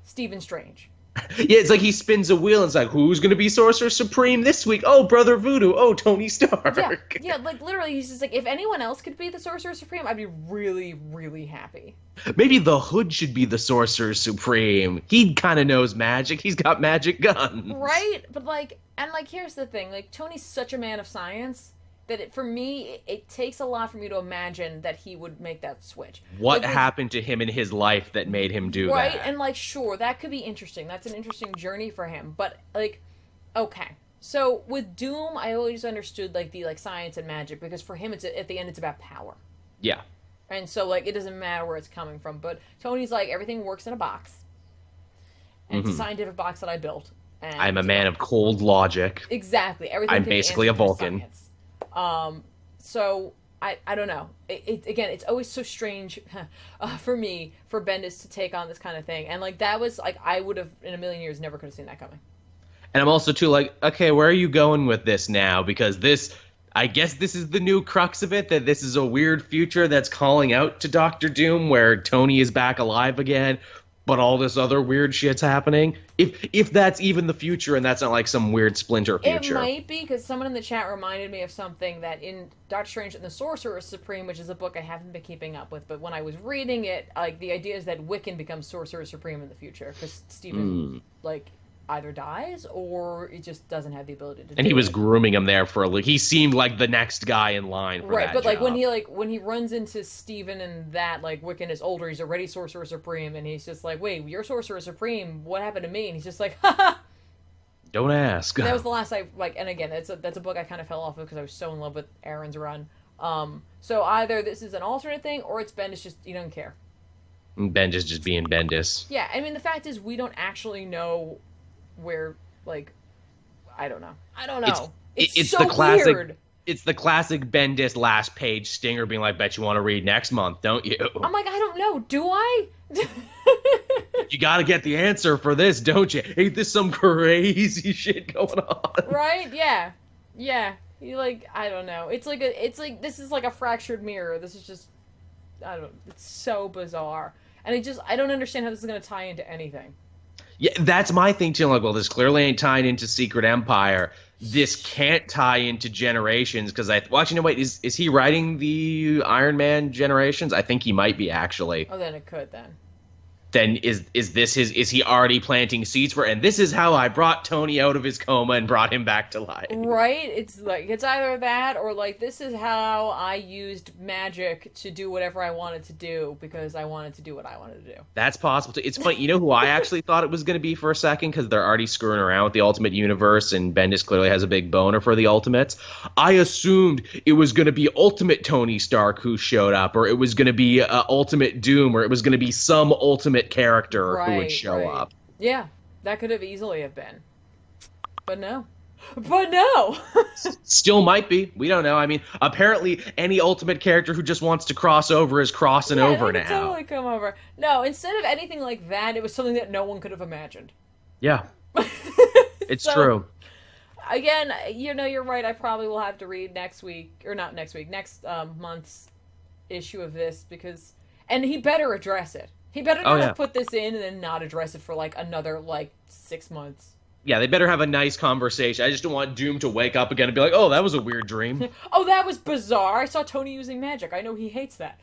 Stephen Strange. Yeah, it's like he spins a wheel and it's like, who's going to be Sorcerer Supreme this week? Oh, Brother Voodoo. Oh, Tony Stark. Yeah, like literally he's just like, if anyone else could be the Sorcerer Supreme, I'd be really, really happy. Maybe the Hood should be the Sorcerer Supreme. He kind of knows magic. He's got magic guns. Right? But like, and like, here's the thing. Like, Tony's such a man of science that for me, it takes a lot for me to imagine that he would make that switch. What like, happened to him in his life that made him do right? that? And like, sure, that could be interesting. That's an interesting journey for him. But like, okay. So with Doom, I always understood like the science and magic because for him, it's at the end, it's about power. Yeah. And so like, it doesn't matter where it's coming from. But Tony's like, everything works in a box. And it's a scientific box that I built. And I'm a man of cold logic. exactly. Everything. I'm can be basically a answered through Vulcan. science. So I don't know. Again, it's always so strange for me for Bendis to take on this kind of thing, and like that was like I would have in a million years never could have seen that coming. And I'm also too like, okay, where are you going with this now? Because I guess this is the new crux of it, that this is a weird future that's calling out to Doctor Doom, where Tony is back alive again, but all this other weird shit's happening. If that's even the future, and that's not like some weird splinter future. It might be, because someone in the chat reminded me of something that in Doctor Strange and the Sorcerer Supreme, which is a book I haven't been keeping up with, but when I was reading it, like the idea is that Wiccan becomes Sorcerer Supreme in the future, because Stephen like either dies or it just doesn't have the ability to do it. And he was grooming him there for he seemed like the next guy in line for right, that but like job. when he runs into Steven and that like Wiccan is older, he's already Sorcerer Supreme, and he's just like, wait, you're Sorcerer Supreme, what happened to me? And he's just like, haha. Don't ask. That was the last I like, and again, that's a book I kind of fell off of because I was so in love with Aaron's run. So either this is an alternate thing or it's Bendis just he doesn't care. Bendis just being Bendis. Yeah, I mean the fact is we don't actually know where like I don't know. It's so the classic weird. It's the classic Bendis last page stinger being like, bet you want to read next month, don't you? I'm like, I don't know, do I? You gotta get the answer for this, don't you? Ain't this some crazy shit going on? Right? Yeah. You like, I don't know. It's like this is like a fractured mirror. This is just, I don't know. It's so bizarre. And I don't understand how this is going to tie into anything. Yeah, that's my thing too. I'm like, well, this clearly ain't tying into Secret Empire. This can't tie into Generations because actually, no, wait, is he writing the Iron Man Generations? I think he might be actually. Oh, then it could then. Then is he already planting seeds for? And this is how I brought Tony out of his coma and brought him back to life. Right? It's like it's either that or like this is how I used magic to do whatever I wanted to do because I wanted to do what I wanted to do. That's possible too. It's funny. You know who I actually thought it was going to be for a second because they're already screwing around with the Ultimate Universe and Bendis clearly has a big boner for the Ultimates. I assumed it was going to be Ultimate Tony Stark who showed up, or it was going to be Ultimate Doom, or it was going to be some Ultimate character who would show up. Yeah, that could have easily have been. But no. Still might be. We don't know. I mean, apparently any Ultimate character who just wants to cross over is crossing over they now. could totally come over. No, instead of anything like that, it was something that no one could have imagined. Yeah. It's true. Again, you're right. I probably will have to read next month's issue of this and he better address it. He better not put this in and then not address it for like another 6 months. Yeah, they better have a nice conversation. I just don't want Doom to wake up again and be like, oh, that was a weird dream. Oh, that was bizarre. I saw Tony using magic. I know he hates that.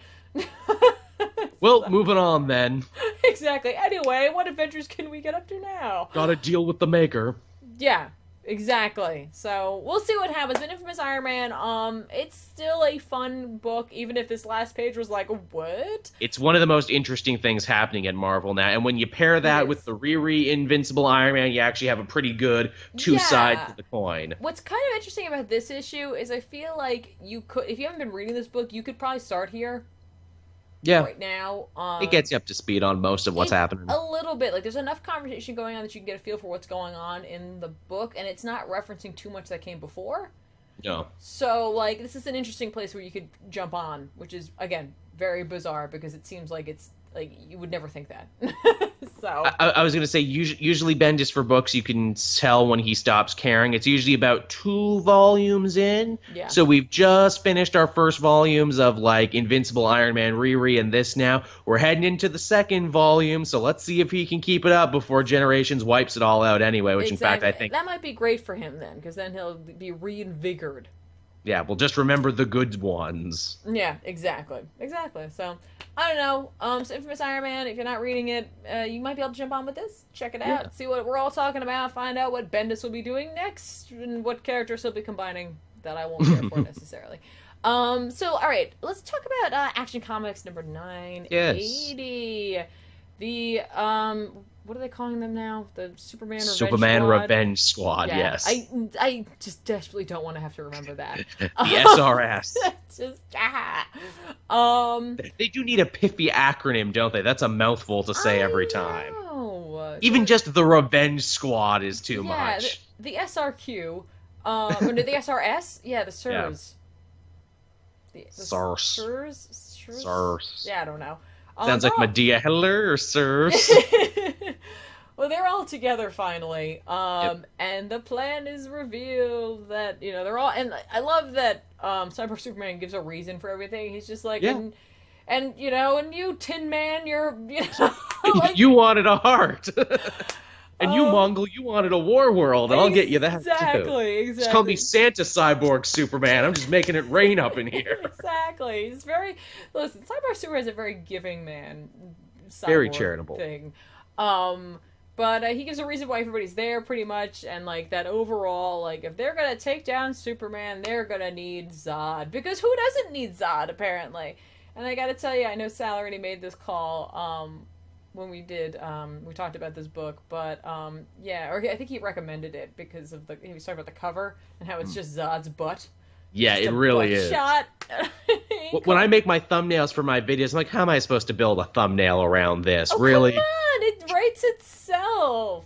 Well, moving on then. Exactly. Anyway, what adventures can we get up to now? Gotta deal with the Maker. Yeah. Exactly. So we'll see what happens. But Infamous Iron Man, it's still a fun book, even if this last page was like, what? It's one of the most interesting things happening at Marvel now. And when you pair that with the Riri Invincible Iron Man, you actually have a pretty good two sides to the coin. What's kind of interesting about this issue is I feel like you could, if you haven't been reading this book, you could probably start here. Yeah. Right now. It gets you up to speed on most of what's happening. A little bit. Like, there's enough conversation going on that you can get a feel for what's going on in the book, and it's not referencing too much that came before. No. So, like, this is an interesting place where you could jump on, which is, again, very bizarre, because it seems like it's, like, you would never think that. So. I was going to say, usually Bendis for books, you can tell when he stops caring. It's usually about 2 volumes in. Yeah. So we've just finished our first volumes of, like, Invincible Iron Man, Riri, and this now. We're heading into the second volume, so let's see if he can keep it up before Generations wipes it all out anyway, which, in fact, I think... That might be great for him, then, because then he'll be reinvigorated. Yeah, well, just remember the good ones. Yeah, exactly. Exactly. So, I don't know. So Infamous Iron Man, if you're not reading it, you might be able to jump on with this. Check it out. See what we're all talking about. Find out what Bendis will be doing next, and what characters he'll be combining that I won't care for necessarily. So, alright, let's talk about Action Comics number 980. Yes. The, what are they calling them now? The Superman Revenge Squad, yeah, yes. I just desperately don't want to have to remember that. The SRS. Just, They do need a piffy acronym, don't they? That's a mouthful to say every time. Even just the Revenge Squad is too much. The SRQ, or no, the SRS? Yeah, the SIRS. Yeah. SARS. SIRS? Yeah, I don't know. Sounds like Medea Heller or SIRS. Well, they're all together finally, and the plan is revealed that, you know, they're all, and I love that Cyborg Superman gives a reason for everything. He's just like, and you know, and you, Tin Man, you're, you know, like, you wanted a heart. And you, Mongol, you wanted a war world, and I'll get you that, too. Exactly. Just call me Santa Cyborg Superman. I'm just making it rain up in here. Exactly. He's very... Listen, Cyborg Superman is a very giving man. Very charitable. Thing. But he gives a reason why everybody's there, pretty much, and, like, that overall, like, if they're gonna take down Superman, they're gonna need Zod. Because who doesn't need Zod, apparently? And I gotta tell you, I know Sal already made this call, when we did, we talked about this book, but, yeah, or I think he recommended it because of he was talking about the cover and how it's just Zod's butt. Yeah, just it really is. Shot. When I make my thumbnails for my videos, I'm like, how am I supposed to build a thumbnail around this? Oh, really? Come on, it writes itself.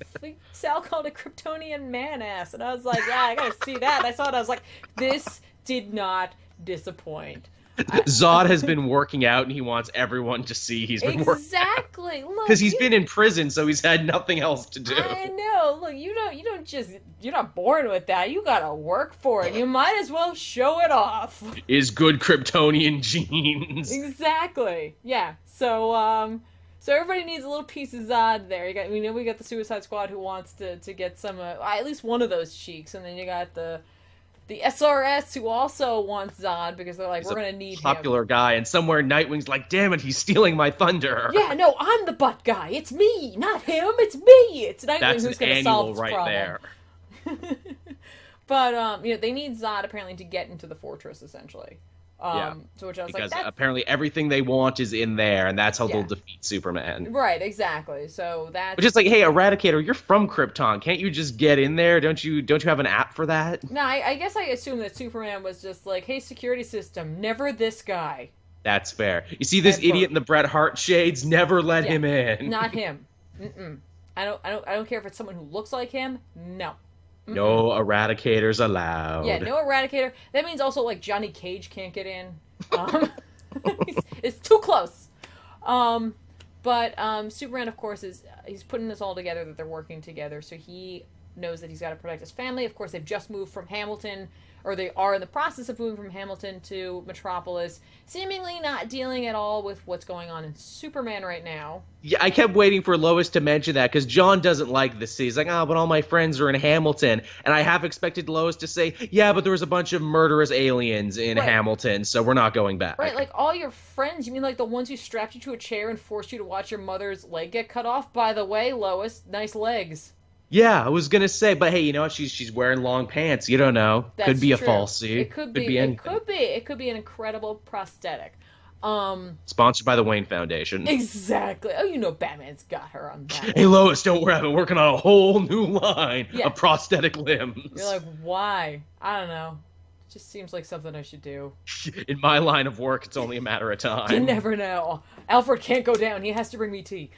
Sal called it Kryptonian man-ass, and I was like, yeah, I gotta see that. And I saw it, I was like, this did not disappoint. Zod has been working out, and he wants everyone to see he's been working out. Exactly. Look, because he's been in prison, so he's had nothing else to do. I know. Look, you're not born with that. You gotta work for it. You might as well show it off. Is good Kryptonian genes. Exactly. Yeah. So, so everybody needs a little piece of Zod there. We got the Suicide Squad who wants to get some, at least one of those cheeks, and then you got the SRS who also wants Zod because they're like, we're gonna need him. Popular guy, and somewhere Nightwing's like, damn it, he's stealing my thunder. Yeah, no, I'm the butt guy. It's me, not him. It's me. It's Nightwing who's gonna solve this problem. There. But you know, they need Zod apparently to get into the fortress essentially. So which I was because like, apparently everything they want is in there, and that's how they'll defeat Superman. Right, exactly. So that's... Which is like, hey, Eradicator, you're from Krypton. Can't you just get in there? Don't you have an app for that? No, I guess I assume that Superman was just like, hey, security system, never this guy. That's fair. You see this idiot in the Bret Hart shades? Never let him in. Not him. I don't care if it's someone who looks like him. No. No Eradicators allowed. Yeah, no Eradicator. That means also, like, Johnny Cage can't get in. It's too close. But Superman, of course, he's putting this all together, that they're working together, so he knows that he's got to protect his family. Of course, they've just moved from Hamilton, or they are in the process of moving from Hamilton to Metropolis, seemingly not dealing at all with what's going on in Superman right now. Yeah, I kept waiting for Lois to mention that, because John doesn't like this. He's like, but all my friends are in Hamilton. And I half expected Lois to say, yeah, but there was a bunch of murderous aliens in Hamilton, so we're not going back. Right, like, all your friends, you mean like the ones who strapped you to a chair and forced you to watch your mother's leg get cut off? By the way, Lois, nice legs. Yeah, I was gonna say, but hey, you know what? She's wearing long pants. You don't know. That's Could be a true. falsie. It could be. anything. It could be an incredible prosthetic. Sponsored by the Wayne Foundation. Exactly. Oh, you know Batman's got her on that. Hey Lois, don't worry, I've been working on a whole new line Yeah. of prosthetic limbs. You're like, why? I don't know. It just seems like something I should do. In my line of work, it's only a matter of time. You never know. Alfred can't go down. He has to bring me tea.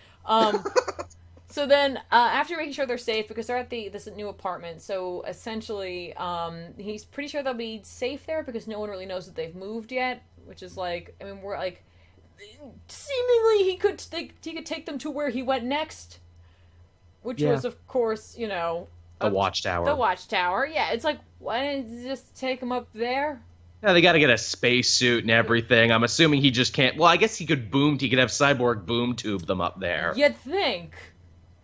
So then, after making sure they're safe, because they're at this new apartment, so essentially, he's pretty sure they'll be safe there because no one really knows that they've moved yet. Which is like, I mean, we're like, seemingly he could take them to where he went next, which was, of course, you know, the Watchtower. The Watchtower, yeah. It's like, why didn't you just take him up there? Yeah, they got to get a spacesuit and everything. I'm assuming he just can't. Well, I guess he could He could have Cyborg boom tube them up there. You'd think.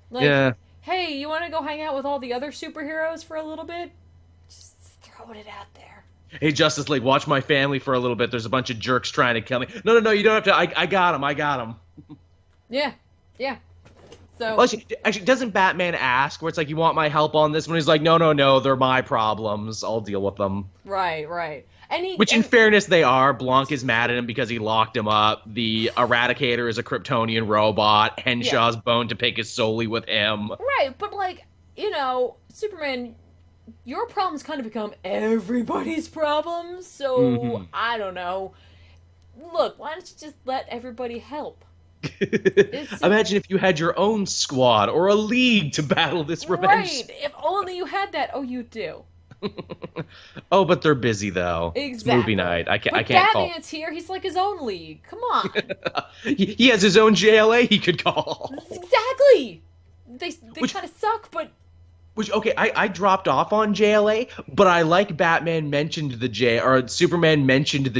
Like, yeah. Hey, you want to go hang out with all the other superheroes for a little bit? Just throwing it out there. Hey, Justice League, watch my family for a little bit. There's a bunch of jerks trying to kill me. No, you don't have to. I got him. Yeah. So. Well, actually, doesn't Batman ask where it's like, you want my help on this one? He's like, no, they're my problems. I'll deal with them. Right. Which, in fairness, they are. Blanc is mad at him because he locked him up. The Eradicator is a Kryptonian robot. Henshaw's bone to pick is solely with him. Right, but, like, you know, Superman, your problems kind of become everybody's problems, so, I don't know. Look, why don't you just let everybody help? Imagine if you had your own squad or a league to battle this revenge. Right, if only you had that. Oh, you do. Oh, but they're busy though. Exactly. It's movie night. I can't Batman's here. He's like his own league. Come on. He has his own JLA he could call. Exactly. They kind of suck, but. Okay, I dropped off on JLA, but I like Superman mentioned the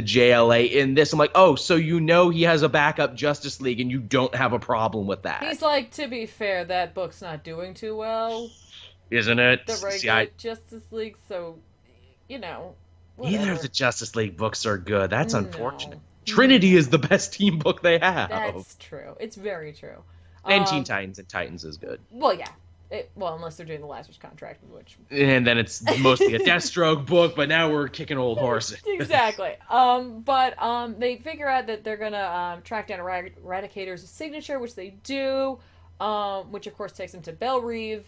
JLA in this. I'm like, oh, so you know he has a backup Justice League and you don't have a problem with that. He's like, to be fair, that book's not doing too well. Isn't it? The regular Justice League, so, you know. Whatever. Neither of the Justice League books are good. That's unfortunate. Trinity is the best team book they have. That's true. It's very true. And Teen Titans and Titans is good. Well, yeah. Well, unless they're doing the Lazarus contract, which... And then it's mostly a Deathstroke book, but now we're kicking old horses. Exactly. But they figure out that they're gonna track down Eradicator's signature, which they do, which of course takes them to Belle Reve,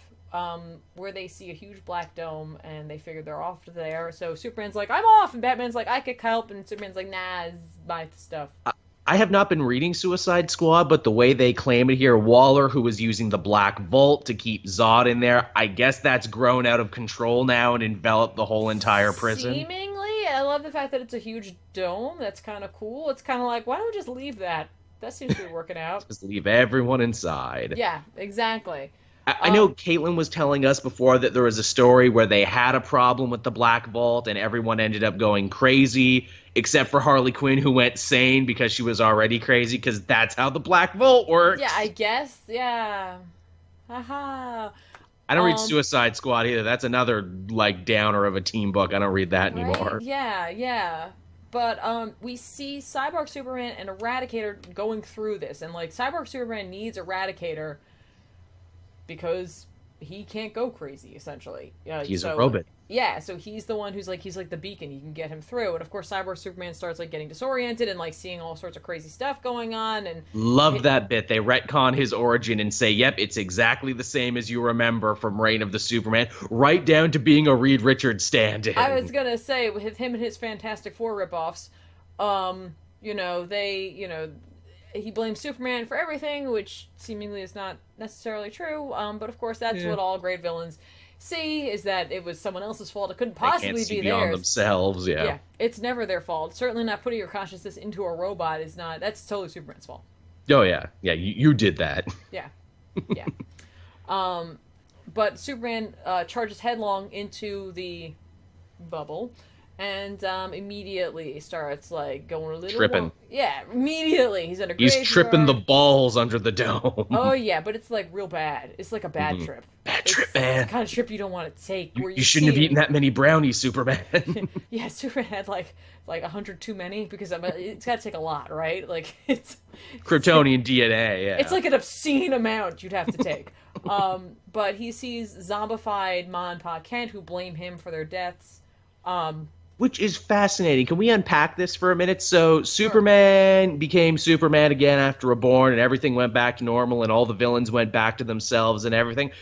where they see a huge black dome, and they figure they're off to there. So Superman's like, I'm off, and Batman's like, I could help, and Superman's like, nah, it's my stuff. I have not been reading Suicide Squad, but the way they claim it here, Waller, who was using the Black Vault to keep Zod in there, I guess that's grown out of control now and enveloped the whole entire prison. Seemingly. I love the fact that it's a huge dome. That's kind of cool. It's kind of like, why don't we just leave that? That seems to be working out. Just leave everyone inside. Yeah, exactly. I know Caitlin was telling us before that there was a story where they had a problem with the Black Vault and everyone ended up going crazy, except for Harley Quinn, who went sane because she was already crazy, because that's how the Black Vault works. Yeah, I guess. Yeah. Haha. I don't read Suicide Squad either. That's another, like, downer of a team book. I don't read that anymore. Yeah. But we see Cyborg Superman and Eradicator going through this. And, like, Cyborg Superman needs Eradicator because he can't go crazy, essentially. He's a robot. Yeah, so he's the one who's like, he's like the beacon. You can get him through. And, of course, Cyborg Superman starts, like, getting disoriented and, like, seeing all sorts of crazy stuff going on. And love that bit. They retcon his origin and say, yep, it's exactly the same as you remember from Reign of the Superman, right down to being a Reed Richards stand-in. I was going to say, with him and his Fantastic Four ripoffs, he blames Superman for everything, which seemingly is not necessarily true. But of course, that's what all great villains see, is that it was someone else's fault. It couldn't possibly be theirs. They can't see beyond beyond themselves. Yeah, it's never their fault. Certainly not putting your consciousness into a robot is not. That's totally Superman's fault. Oh yeah. You did that. Yeah. But Superman charges headlong into the bubble. And immediately starts, like, going a little... Tripping. Immediately. He's under He's tripping the balls under the dome. Oh, yeah, but it's, like, real bad. It's, like, a bad trip. Bad trip, man. It's the kind of trip you don't want to take. You shouldn't have eaten that many brownies, Superman. Yeah, Superman had, like 100 too many, because it's got to take a lot, right? Like, it's... Kryptonian DNA, yeah. It's, like, an obscene amount you'd have to take. But he sees zombified Ma and Pa Kent, who blame him for their deaths. Which is fascinating. Can we unpack this for a minute? So Superman became Superman again after Reborn, and everything went back to normal, and all the villains went back to themselves and everything.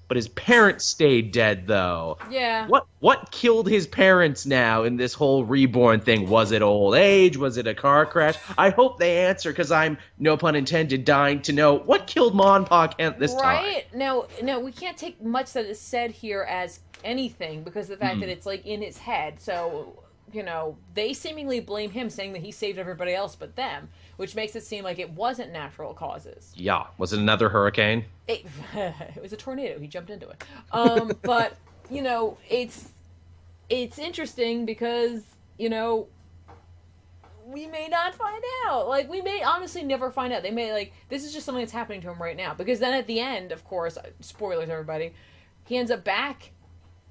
But his parents stayed dead, though. Yeah. What killed his parents now in this whole Reborn thing? Was it old age? Was it a car crash? I hope they answer, because I'm, no pun intended, dying to know what killed Ma and Pa Kent this time. Right? No, we can't take much that is said here as anything, because of the fact that it's, like, in his head. So, you know, they seemingly blame him, saying that he saved everybody else but them, which makes it seem like it wasn't natural causes. Yeah. Was it another hurricane? It was a tornado. He jumped into it. But, you know, it's interesting because, you know, we may not find out. Like, we may honestly never find out. They may, like, this is just something that's happening to him right now. Because then at the end, of course, spoilers, everybody, he ends up back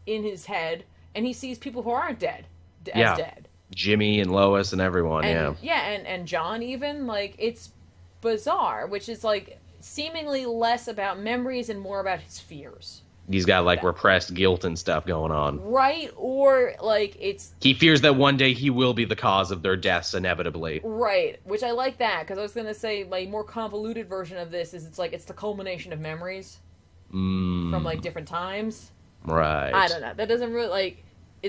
in his head, and he sees people who aren't dead as dead. Jimmy and Lois and everyone, and John even. Like, it's bizarre, which is, like, seemingly less about memories and more about his fears. He's got, like, repressed guilt and stuff going on. Right, or, like, it's... He fears that one day he will be the cause of their deaths, inevitably. Right, which I like that, because I was going to say, like, more convoluted version of this is it's the culmination of memories from, like, different times. Right. I don't know. That doesn't really, like...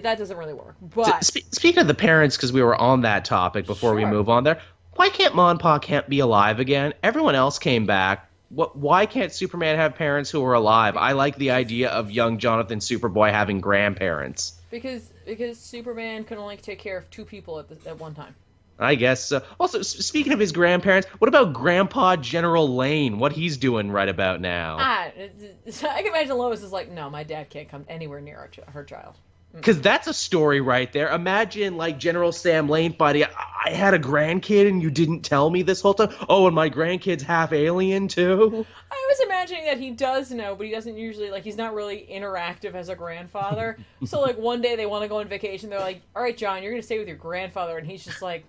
That doesn't really work. But speaking of the parents, because we were on that topic before we move on there, why can't Ma and Pa Kent be alive again? Everyone else came back. Why can't Superman have parents who are alive? I like the idea of young Jonathan Superboy having grandparents. Because Superman can only take care of two people at one time. I guess so. Also, speaking of his grandparents, what about Grandpa General Lane? What he's doing right about now? I can imagine Lois is like, no, my dad can't come anywhere near her child. Because that's a story right there. Imagine, like, General Sam Lane fighting, I had a grandkid and you didn't tell me this whole time? Oh, and my grandkid's half alien, too? I was imagining that he does know, but he doesn't usually, like, he's not really interactive as a grandfather. So, like, one day they want to go on vacation, they're like, all right, John, you're going to stay with your grandfather, and he's just like,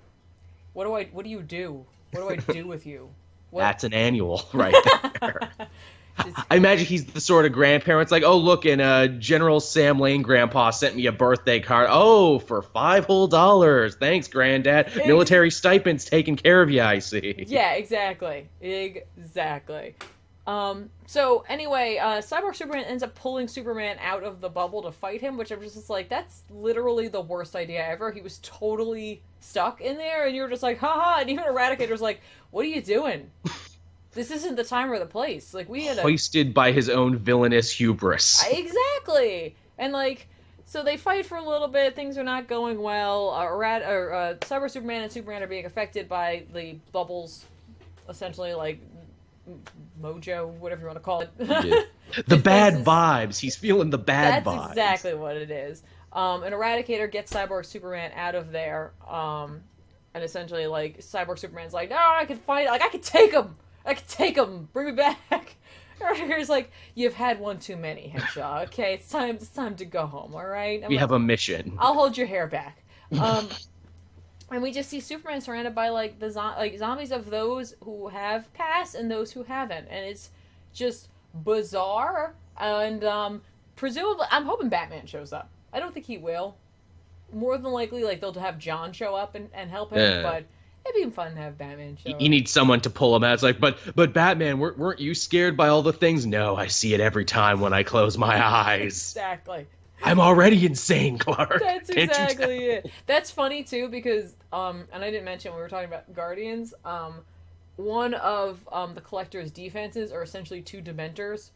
what do you do? What do I do with you? What? That's an annual right there. I imagine he's the sort of grandparents like, oh, look, and General Sam Lane grandpa sent me a birthday card. Oh, for $5 whole. Thanks, Granddad. Military stipends taking care of you, I see. Yeah, exactly. So anyway, Cyborg Superman ends up pulling Superman out of the bubble to fight him, which I'm just like, that's literally the worst idea ever. He was totally stuck in there, and you're just like, haha, and even Eradicator's like, what are you doing? This isn't the time or the place. Like, we had hoisted by his own villainous hubris. Exactly. And, like, so they fight for a little bit. Things are not going well. Cyber Superman and Superman are being affected by the bubbles, essentially, like, mojo, whatever you want to call it. Yeah. The bad vibes. He's feeling the bad vibes. That's exactly what it is. And Eradicator gets Cyborg Superman out of there. And essentially, like, Cyborg Superman's like, no, I can fight. Like, I can take him. I can take him. Bring me back. Eradicator's like, you've had one too many, Henshaw. Okay, it's time to go home. All right. We have a mission. I'll hold your hair back. And we just see Superman surrounded by like zombies of those who have passed and those who haven't, and it's just bizarre. And presumably, I'm hoping Batman shows up. I don't think he will. More than likely, like they'll have John show up and help him, but. It'd be fun to have Batman show up. You need someone to pull him out. It's like, but Batman, weren't you scared by all the things? No, I see it every time when I close my eyes. Exactly. I'm already insane, Clark. That's exactly it. That's funny, too, because, and I didn't mention when we were talking about Guardians, one of the Collector's defenses are essentially two Dementors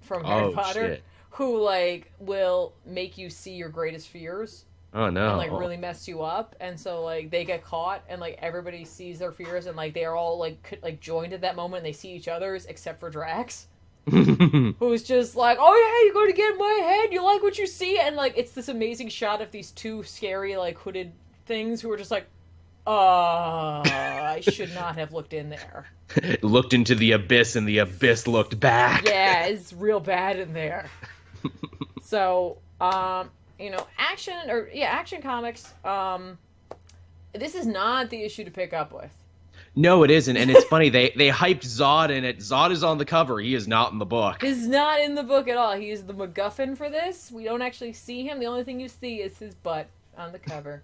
from Harry Potter, shit. Who, like, will make you see your greatest fears. Oh, no. And, like, really mess you up. And so, like, they get caught, and, like, everybody sees their fears, and, like, they are all, like joined at that moment, and they see each other's, except for Drax. Who's just like, oh, yeah, you're going to get in my head, you like what you see? And, like, it's this amazing shot of these two scary, like, hooded things who are just like, I should not have looked in there. Looked into the abyss, and the abyss looked back. Yeah, it's real bad in there. So, you know, Action Comics, this is not the issue to pick up with. No, it isn't, and it's funny. They hyped Zod in it. Zod is on the cover. He is not in the book. He's not in the book at all. He is the MacGuffin for this. We don't actually see him. The only thing you see is his butt on the cover.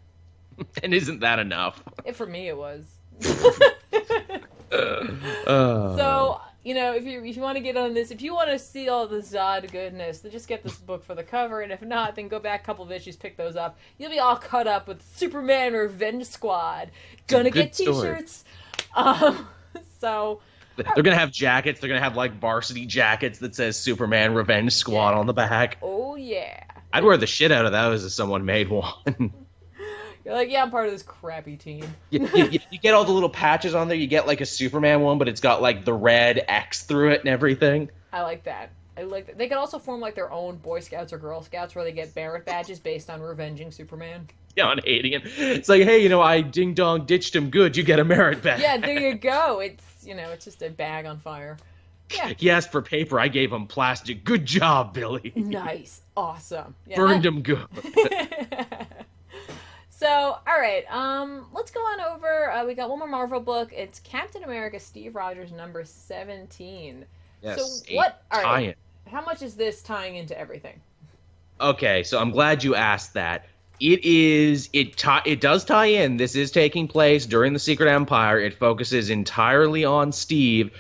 And isn't that enough? For me, it was. So, if you want to get on this, if you want to see all the Zod goodness, then just get this book for the cover, and if not, then go back a couple of issues, pick those up. You'll be all caught up with Superman Revenge Squad. Gonna get t-shirts. So they're gonna have jackets. They're gonna have like varsity jackets that says Superman Revenge Squad on the back. Oh yeah. I'd wear the shit out of those if someone made one. You're like, yeah, I'm part of this crappy team. you get all the little patches on there. You get like a Superman one, but it's got like the red X through it and everything. I like that. They could also form like their own Boy Scouts or Girl Scouts where they get merit badges based on revenging Superman. Yeah, on hating him. It's like, hey, I ding dong ditched him good. You get a merit badge. Yeah, there you go. It's it's just a bag on fire. Yeah. He asked for paper. I gave him plastic. Good job, Billy. Nice. Awesome. Yeah, Burned him good. So, all right, let's go on over. We got one more Marvel book. It's Captain America Steve Rogers number 17. Yes. So what? All right. How much is this tying into everything? Okay, so I'm glad you asked that. It does tie in. This is taking place during the Secret Empire. It focuses entirely on Steve.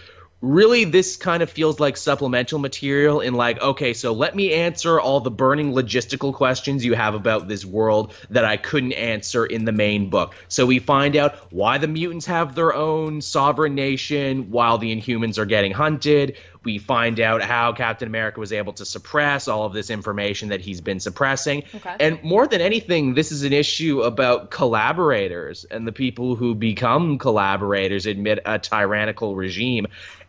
Really, this kind of feels like supplemental material in like, okay, so let me answer all the burning logistical questions you have about this world that I couldn't answer in the main book. So we find out why the mutants have their own sovereign nation while the Inhumans are getting hunted. We find out how Captain America was able to suppress all of this information that he's been suppressing. Okay. And more than anything, this is an issue about collaborators and the people who become collaborators amid a tyrannical regime.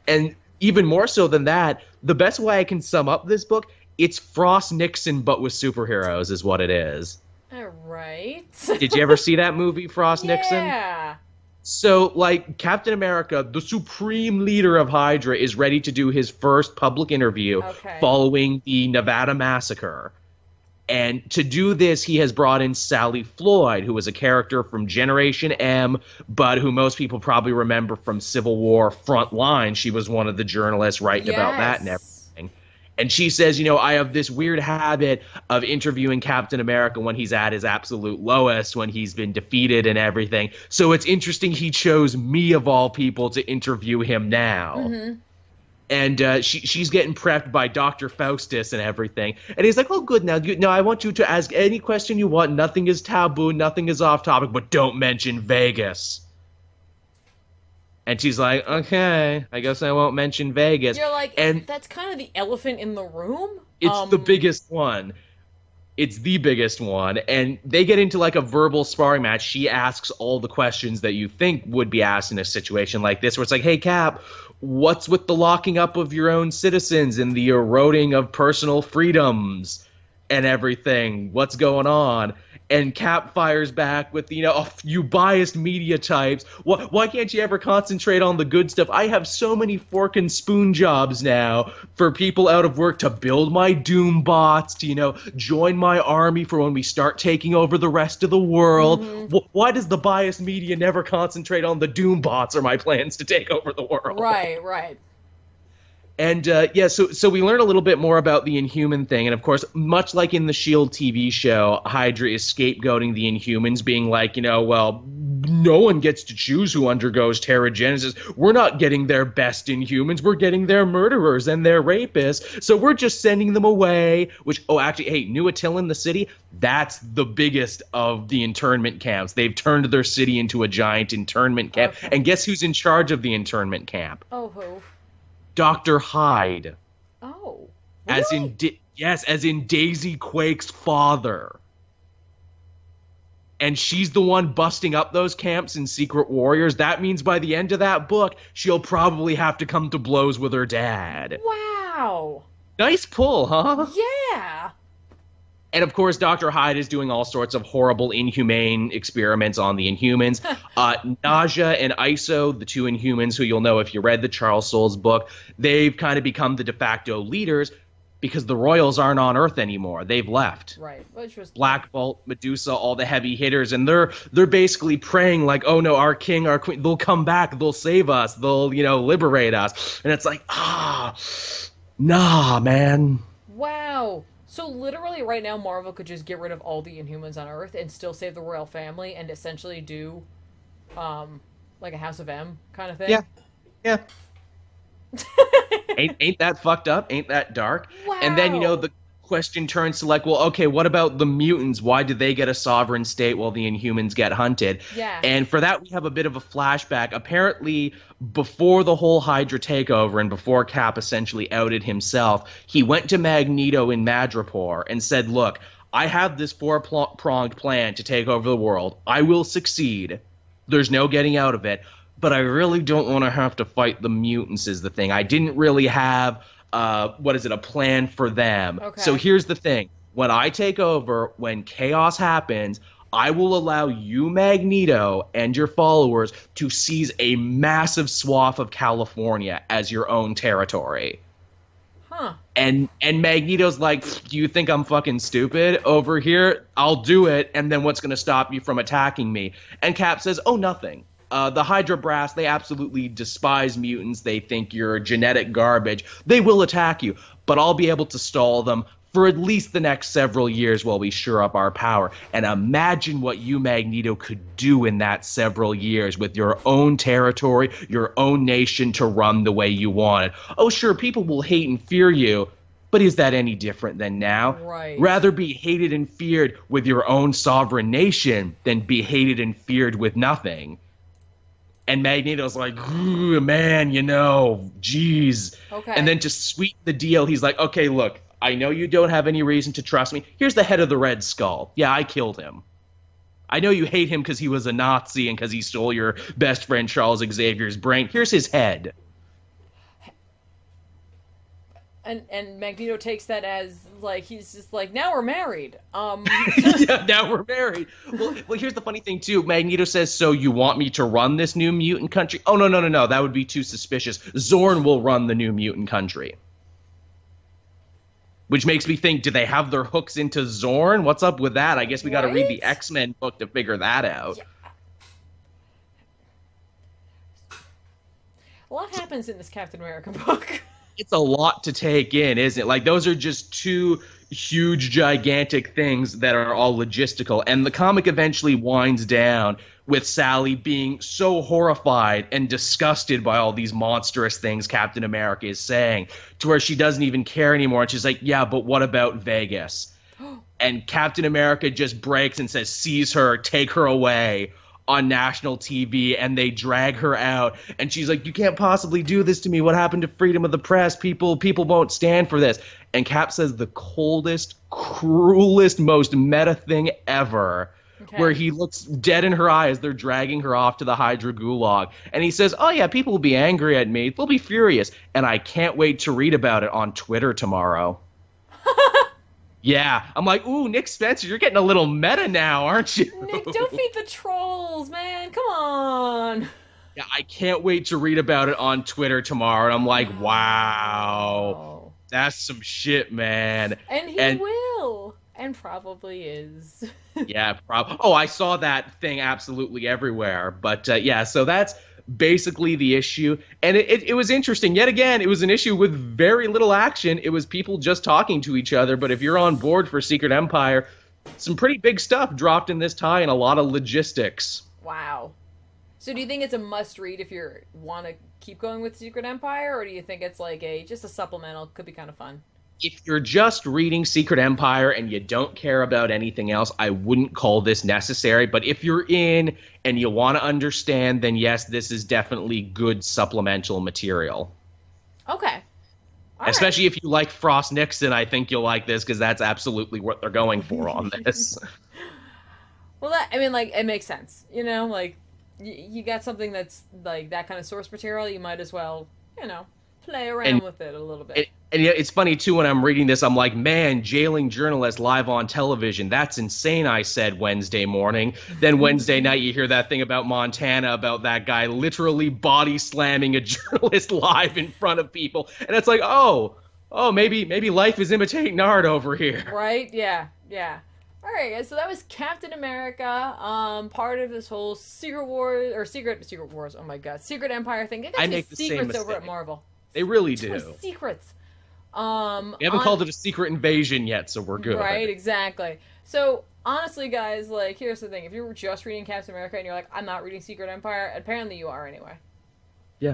And even more so than that, the best way I can sum up this book, it's Frost Nixon but with superheroes is what it is. All right. Did you ever see that movie, Frost Nixon? Yeah. So, like, Captain America, the supreme leader of Hydra, is ready to do his first public interview following the Nevada massacre. And to do this, he has brought in Sally Floyd, who was a character from Generation M, but who most people probably remember from Civil War Frontline. She was one of the journalists writing about that and everything. And she says, I have this weird habit of interviewing Captain America when he's at his absolute lowest, when he's been defeated and everything. So it's interesting he chose me, of all people, to interview him now. Mm-hmm. And she's getting prepped by Dr. Faustus and everything. And he's like, oh, good, now I want you to ask any question you want. Nothing is taboo, nothing is off topic, but don't mention Vegas. And she's like, okay, I guess I won't mention Vegas. You're like, and that's kind of the elephant in the room? It's the biggest one. It's the biggest one. And they get into like a verbal sparring match. She asks all the questions that you think would be asked in a situation like this, where it's like, hey, Cap, what's with the locking up of your own citizens and the eroding of personal freedoms and everything? What's going on? And Cap fires back with, you biased media types. Why can't you ever concentrate on the good stuff? I have so many fork and spoon jobs now for people out of work to build my Doom bots, to, join my army for when we start taking over the rest of the world. Mm-hmm. Why does the biased media never concentrate on the Doom bots or my plans to take over the world? Right. And, so we learn a little bit more about the Inhuman thing. And, of course, much like in the S.H.I.E.L.D. TV show, Hydra is scapegoating the Inhumans, being like, well, no one gets to choose who undergoes Terrigenesis. We're not getting their best Inhumans. We're getting their murderers and their rapists. So we're just sending them away, New Attila in the city, that's the biggest of the internment camps. They've turned their city into a giant internment camp. Okay. And guess who's in charge of the internment camp? Oh, who? Dr. Hyde. Oh. Really? As in Daisy Quake's father. And she's the one busting up those camps in Secret Warriors. That means by the end of that book, she'll probably have to come to blows with her dad. Wow. Nice pull, huh? Yeah. And, of course, Dr. Hyde is doing all sorts of horrible, inhumane experiments on the Inhumans. Nausea and Iso, the two Inhumans who you'll know if you read the Charles Soule's book, they've kind of become the de facto leaders because the Royals aren't on Earth anymore. They've left. Right. Which was Black Bolt, Medusa, all the heavy hitters, and they're basically praying like, oh no, our king, our queen, they'll come back, they'll save us, they'll, liberate us. And it's like, nah, man. Wow. So literally right now Marvel could just get rid of all the Inhumans on Earth and still save the royal family and essentially do like a House of M kind of thing. Yeah. ain't that fucked up? Ain't that dark? Wow. And then, the question turns to like, well, okay, what about the mutants? Why did they get a sovereign state while the Inhumans get hunted? Yeah. And for that, we have a bit of a flashback. Apparently, before the whole Hydra takeover and before Cap essentially outed himself, he went to Magneto in Madripoor and said, look, I have this four-pronged plan to take over the world. I will succeed. There's no getting out of it. But I really don't want to have to fight the mutants is the thing. I didn't really have a plan for them. Okay. So here's the thing. When I take over, when chaos happens, I will allow you, Magneto, and your followers to seize a massive swath of California as your own territory. Huh. And Magneto's like, do you think I'm fucking stupid? Over here, I'll do it, and then what's going to stop you from attacking me? And Cap says, oh, nothing. The Hydra brass, they absolutely despise mutants. They think you're genetic garbage. They will attack you, but I'll be able to stall them for at least the next several years while we shore up our power. And imagine what you, Magneto, could do in that several years with your own territory, your own nation to run the way you want it. Oh, sure, people will hate and fear you, but is that any different than now? Right. Rather be hated and feared with your own sovereign nation than be hated and feared with nothing. And Magneto's like, ooh, man, geez. Okay. And then to sweeten the deal, he's like, okay, look, I know you don't have any reason to trust me. Here's the head of the Red Skull. Yeah, I killed him. I know you hate him because he was a Nazi and because he stole your best friend Charles Xavier's brain. Here's his head. And Magneto takes that as, like, he's just like, now we're married. Yeah, now we're married. Well, here's the funny thing, too. Magneto says, so you want me to run this new mutant country? Oh, no. That would be too suspicious. Zorn will run the new mutant country. Which makes me think, do they have their hooks into Zorn? What's up with that? I guess we got to read the X-Men book to figure that out. Yeah. A lot happens in this Captain America book. It's a lot to take in, isn't it? Like, those are just two huge, gigantic things that are all logistical. And the comic eventually winds down with Sally being so horrified and disgusted by all these monstrous things Captain America is saying, to where she doesn't even care anymore. And she's like, yeah, but what about Vegas? And Captain America just breaks and says, seize her, take her away, on national TV, and they drag her out, and she's like, you can't possibly do this to me. What happened to freedom of the press? People won't stand for this. And Cap says the coldest, cruelest, most meta thing ever, where he looks dead in her eye as they're dragging her off to the Hydra gulag, and he says, oh yeah, people will be angry at me, they'll be furious, and I can't wait to read about it on Twitter tomorrow. Yeah, I'm like, ooh, Nick Spencer, you're getting a little meta now, aren't you? Nick, don't feed the trolls, man. Come on. Yeah, I can't wait to read about it on Twitter tomorrow. And I'm like, wow, that's some shit, man. And he will. And probably is. Yeah, oh, I saw that thing absolutely everywhere. But yeah, so that's basically the issue. And it was interesting. Yet again, it was an issue with very little action. It was people just talking to each other. But if you're on board for Secret Empire, some pretty big stuff dropped in this tie and a lot of logistics. Wow. So do you think it's a must read if you want to keep going with Secret Empire, or do you think it's like just a supplemental? Could be kind of fun. If you're just reading Secret Empire and you don't care about anything else, I wouldn't call this necessary. But if you're in and you want to understand, then yes, this is definitely good supplemental material. Okay. Especially if you like Frost Nixon, I think you'll like this, because that's absolutely what they're going for on this. Well, it makes sense. Like, you got something that's like that kind of source material, you might as well, play around with it a little bit. And it's funny, too, when I'm reading this, I'm like, man, jailing journalists live on television, that's insane, I said Wednesday morning. Then Wednesday night, you hear that thing about Montana, about that guy literally body slamming a journalist live in front of people. And it's like, oh, oh, maybe life is imitating art over here. Right? Yeah, yeah. All right, guys. So that was Captain America. Part of this whole Secret Wars or Secret Wars. Oh my God, Secret Empire thing. They got I some make the same secrets over mistake. at Marvel. They really do. Secrets. We haven't called it a secret invasion yet, so we're good. Right, exactly. So, honestly, guys, like, here's the thing. If you were just reading Captain America and you're like, I'm not reading Secret Empire, apparently you are anyway. Yeah.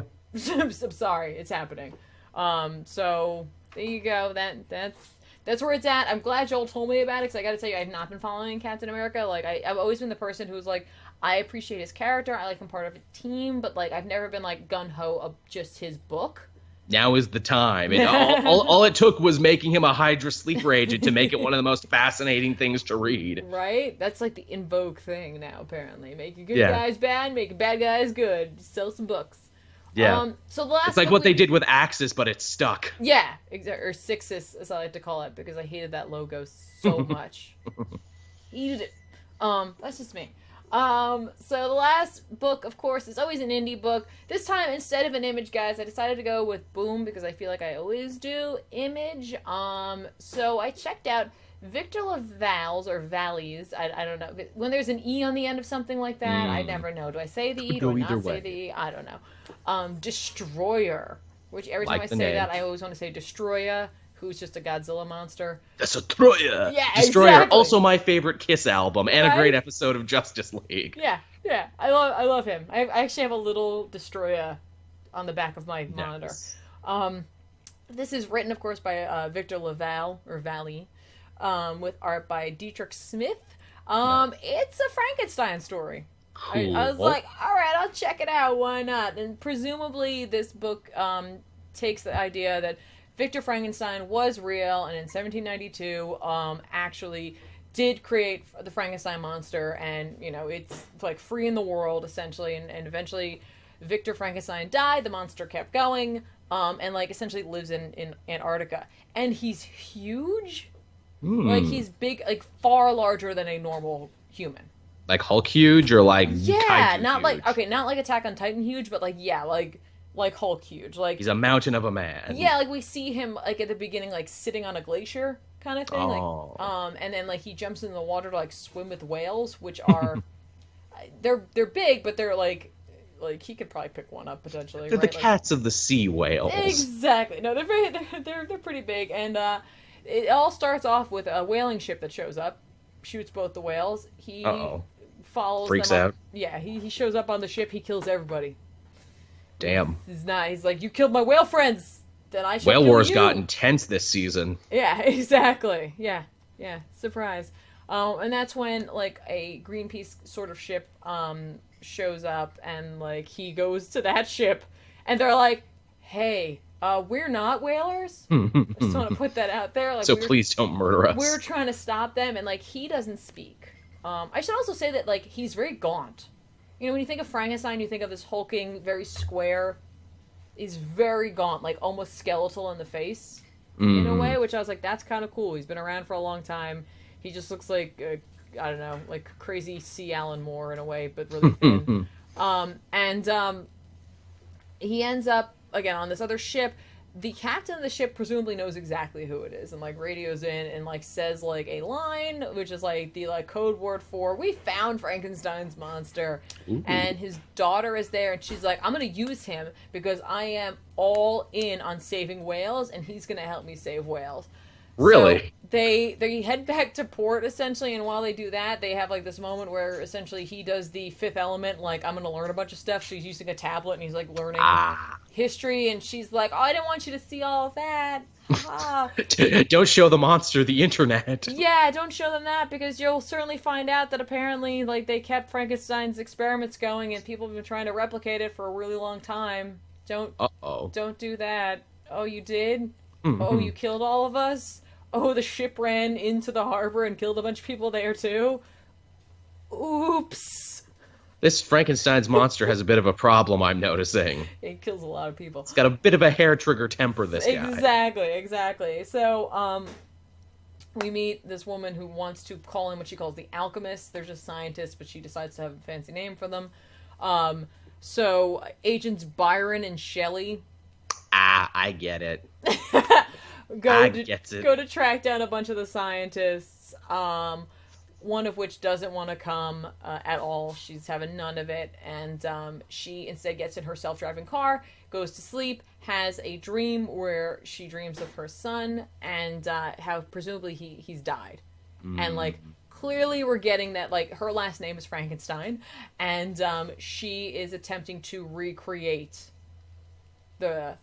I'm sorry, it's happening. So, there you go. That's where it's at. I'm glad Joel told me about it, because I gotta tell you, I've not been following Captain America. Like, I've always been the person who's like, I appreciate his character, I like him part of a team, but, like, I've never been, like, gung-ho of just his book. Now is the time. And all it took was making him a Hydra sleeper agent to make it one of the most fascinating things to read. Right? That's like the in vogue thing now, apparently. Making good guys bad, making bad guys good. Sell some books. Yeah. So the last it's like what they did with Axis, but it's stuck. Yeah, or Sixus, as I like to call it, because I hated that logo so much. Hated it. That's just me. So the last book, of course, is always an indie book. This time, instead of an Image, guys, I decided to go with Boom, because I feel like I always do Image. So I checked out Victor Lavalle's, or Valleys, I don't know. When there's an E on the end of something like that, I never know. Do I say the E? Do I not say the E? I don't know. Destroyer, which every time I say that, I always want to say Destroyer, who's just a Godzilla monster. Destroyer! Yeah, Destroyer, exactly. Also my favorite Kiss album, and a great episode of Justice League. Yeah, yeah. I love him. I actually have a little Destroyer on the back of my monitor. This is written, of course, by Victor Lavalle, or Valle, with art by Deathstroke Smith. It's a Frankenstein story. Cool. I was like, all right, I'll check it out. Why not? And presumably this book takes the idea that Victor Frankenstein was real, and in 1792 actually did create the Frankenstein monster, and it's like free in the world essentially, and eventually Victor Frankenstein died, the monster kept going, and like essentially lives in Antarctica, and he's huge. Like he's big, like far larger than a normal human. Like Hulk huge, or like Kaiju not huge? Not like Attack on Titan huge, but like Hulk huge. Like he's a mountain of a man. Yeah, like we see him like at the beginning, like sitting on a glacier kind of thing. Oh. Like, and then like he jumps in the water to like swim with whales, which are they're big, but they're like he could probably pick one up potentially. They're right? the cats of the sea whales. Exactly. No, they're pretty big, and it all starts off with a whaling ship that shows up, shoots both the whales. He follows freaks them out. Yeah, he shows up on the ship. He kills everybody. Damn. He's not. He's like, you killed my whale friends. Then I should Whale kill Wars you. got intense this season. Yeah, exactly. Yeah. Surprise. And that's when like a Greenpeace sort of ship shows up, and like he goes to that ship, and they're like, "Hey, we're not whalers." I just want to put that out there. Like, so please don't murder us. We're trying to stop them, and like he doesn't speak. I should also say that like he's very gaunt. When you think of Frankenstein, you think of this hulking, very square. He's very gaunt, like almost skeletal in the face, in a way, which I was like, that's kind of cool. He's been around for a long time. He just looks like, I don't know, like crazy C. Alan Moore in a way, but really thin. He ends up, again, on this other ship. The captain of the ship presumably knows exactly who it is, and like radios in and like says like a line, which is like the like code word for "we found Frankenstein's monster." Ooh. And his daughter is there, and she's like, "I'm gonna use him because I am all in on saving whales, and he's gonna help me save whales." Really? So they head back to port essentially, and while they do that, they have like this moment where essentially he does the Fifth Element, like, I'm gonna learn a bunch of stuff. So he's using a tablet and he's like learning history, and she's like, "Oh, I didn't want you to see all of that." Don't show the monster the internet. Yeah, don't show them that, because you'll certainly find out that apparently like they kept Frankenstein's experiments going, and people have been trying to replicate it for a really long time. Don't do that. Oh, you did? Oh, you killed all of us? Oh, the ship ran into the harbor and killed a bunch of people there too? Oops. This Frankenstein's monster has a bit of a problem, I'm noticing. It kills a lot of people. It's got a bit of a hair-trigger temper, this guy. Exactly. So, we meet this woman who wants to call in what she calls the alchemists. They're just scientists, but she decides to have a fancy name for them. So, Agents Byron and Shelley. I get it. go gets it. go to track down a bunch of the scientists. One of which doesn't want to come at all. She's having none of it, and she instead gets in her self-driving car, goes to sleep, has a dream where she dreams of her son and how presumably he's died, and like clearly we're getting that like her last name is Frankenstein, and she is attempting to recreate the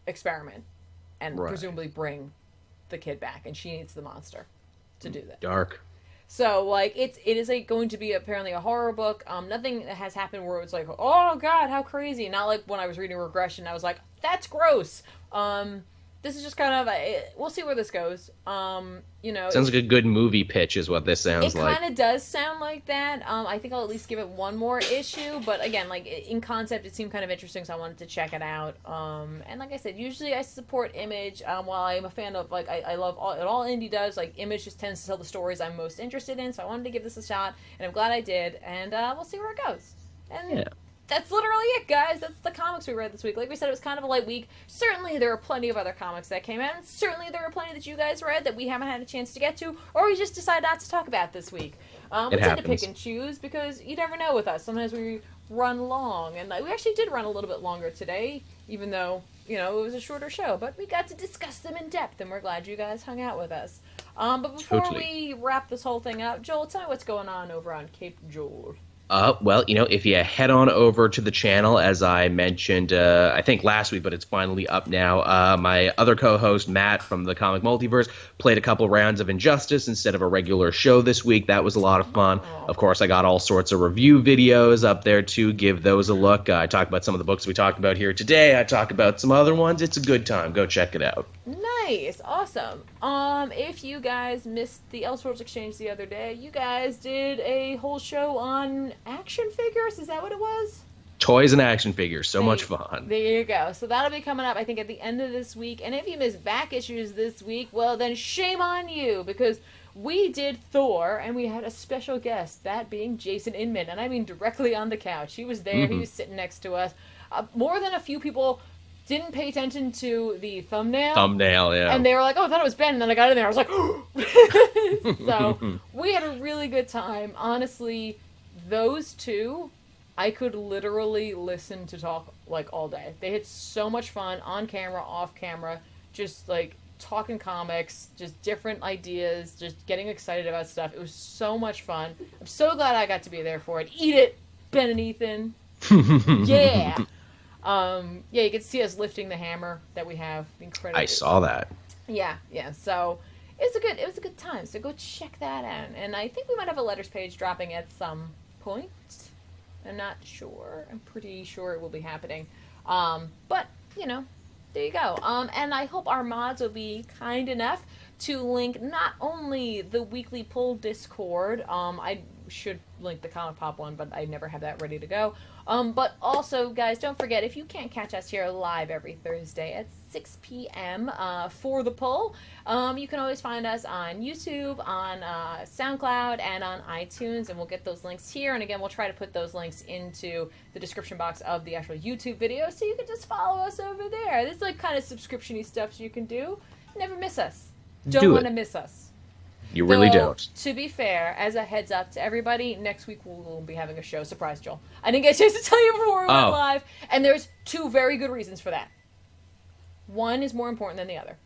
experiment and presumably bring the kid back, and she needs the monster to do that. Dark. So, like, it is going to be apparently a horror book. Nothing has happened where it's like, oh god, how crazy. Not like when I was reading Regression, I was like, that's gross. This is just kind of, we'll see where this goes. You know. Sounds like a good movie pitch is what this sounds like. It kind of does sound like that. I think I'll at least give it one more issue. But again, like, in concept, it seemed kind of interesting, so I wanted to check it out. And like I said, usually I support Image. While I'm a fan of, like, I love all Indie does, like, Image just tends to tell the stories I'm most interested in. So I wanted to give this a shot, and I'm glad I did. And we'll see where it goes. And yeah. That's literally it, guys. That's the comics we read this week. Like we said, it was kind of a light week. Certainly, there are plenty of other comics that came out. And certainly, there are plenty that you guys read that we haven't had a chance to get to, or we just decided not to talk about this week. We tend to pick and choose because you never know with us. Sometimes we run long, and we actually did run a little bit longer today, even though, you know, it was a shorter show. But we got to discuss them in depth, and we're glad you guys hung out with us. But before we wrap this whole thing up, Joel, tell me what's going on over on Cape Joel. Well, you know, if you head on over to the channel, as I mentioned, I think last week, but it's finally up now, my other co-host, Matt, from the Comic Multiverse, played a couple rounds of Injustice instead of a regular show this week. That was a lot of fun. Of course, I got all sorts of review videos up there, too. Give those a look. I talked about some of the books we talked about here today. I talked about some other ones. It's a good time. Go check it out. Nice. Awesome. If you guys missed the Elseworlds Exchange the other day, you guys did a whole show on action figures. Is that what it was? Toys and action figures. So much fun. There you go. So that'll be coming up, I think, at the end of this week. And if you missed back issues this week, well, then shame on you, because we did Thor, and we had a special guest, that being Jason Inman. And I mean directly on the couch. He was there. He was sitting next to us. More than a few people didn't pay attention to the thumbnail. Yeah. And they were like, oh, I thought it was Ben. And then I got in there. I was like, so we had a really good time. Honestly, those two, I could literally listen to talk, like, all day. They had so much fun on camera, off camera, just, like, talking comics, just different ideas, just getting excited about stuff. It was so much fun. I'm so glad I got to be there for it. Eat it, Ben and Ethan. Yeah. Yeah, you can see us lifting the hammer that we have. Incredible. I saw that. Yeah. So it was a good time. So go check that out. And I think we might have a letters page dropping at some point. I'm not sure. I'm pretty sure it will be happening. But you know, there you go. And I hope our mods will be kind enough to link not only the weekly pull Discord. I should link the Comic Pop one, but I never have that ready to go. But also, guys, don't forget, if you can't catch us here live every Thursday at 6 p.m. For the pull, you can always find us on YouTube, on SoundCloud, and on iTunes, and we'll get those links here. And again, we'll try to put those links into the description box of the actual YouTube video, so you can just follow us over there. This is like kind of subscription-y stuff you can do. Never miss us. Don't want to miss us. You really don't. To be fair, as a heads up to everybody, next week we'll be having a show. Surprise, Joel. I didn't get a chance to tell you before we went live, and there's two very good reasons for that. One is more important than the other.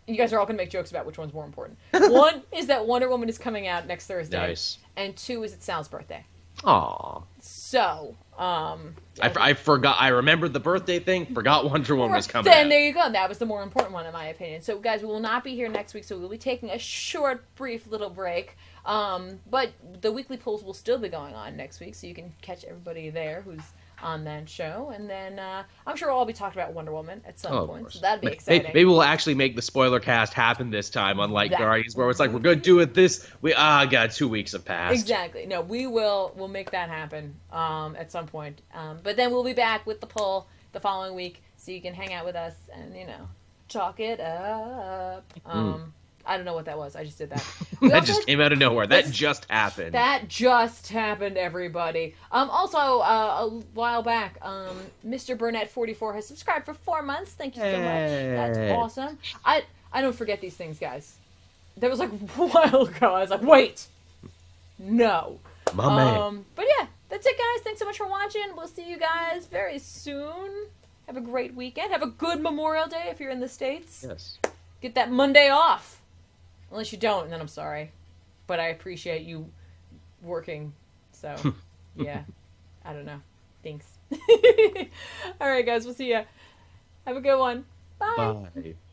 You guys are all going to make jokes about which one's more important. One is that Wonder Woman is coming out next Thursday. Nice. And two is it's Sal's birthday. Aww. So, I forgot. I remembered the birthday thing. Forgot Wonder Woman was coming Then out. there you go. That was the more important one, in my opinion. So, guys, we will not be here next week, so we'll be taking a short, brief little break. But the weekly polls will still be going on next week, so you can catch everybody there who's on that show. And then I'm sure we'll all be talking about Wonder Woman at some point, so that'd be exciting. Maybe we'll actually make the spoiler cast happen this time, unlike Guardians, where it's like, we're going to do it this. God, 2 weeks have passed. Exactly. No, we'll make that happen at some point. But then we'll be back with the poll the following week, so you can hang out with us and, you know, talk it up. I don't know what that was. I just did that. That just came out of nowhere. That just happened. That just happened, everybody. Also, a while back, Mr. Burnett 44 has subscribed for 4 months. Thank you so much. That's awesome. I don't forget these things, guys. That was like a while ago. I was like, wait, no. My man. But yeah, that's it, guys. Thanks so much for watching. We'll see you guys very soon. Have a great weekend. Have a good Memorial Day if you're in the States. Yes. Get that Monday off. Unless you don't, and then I'm sorry. But I appreciate you working. So, yeah. I don't know. Thanks. All right, guys. We'll see ya. Have a good one. Bye. Bye.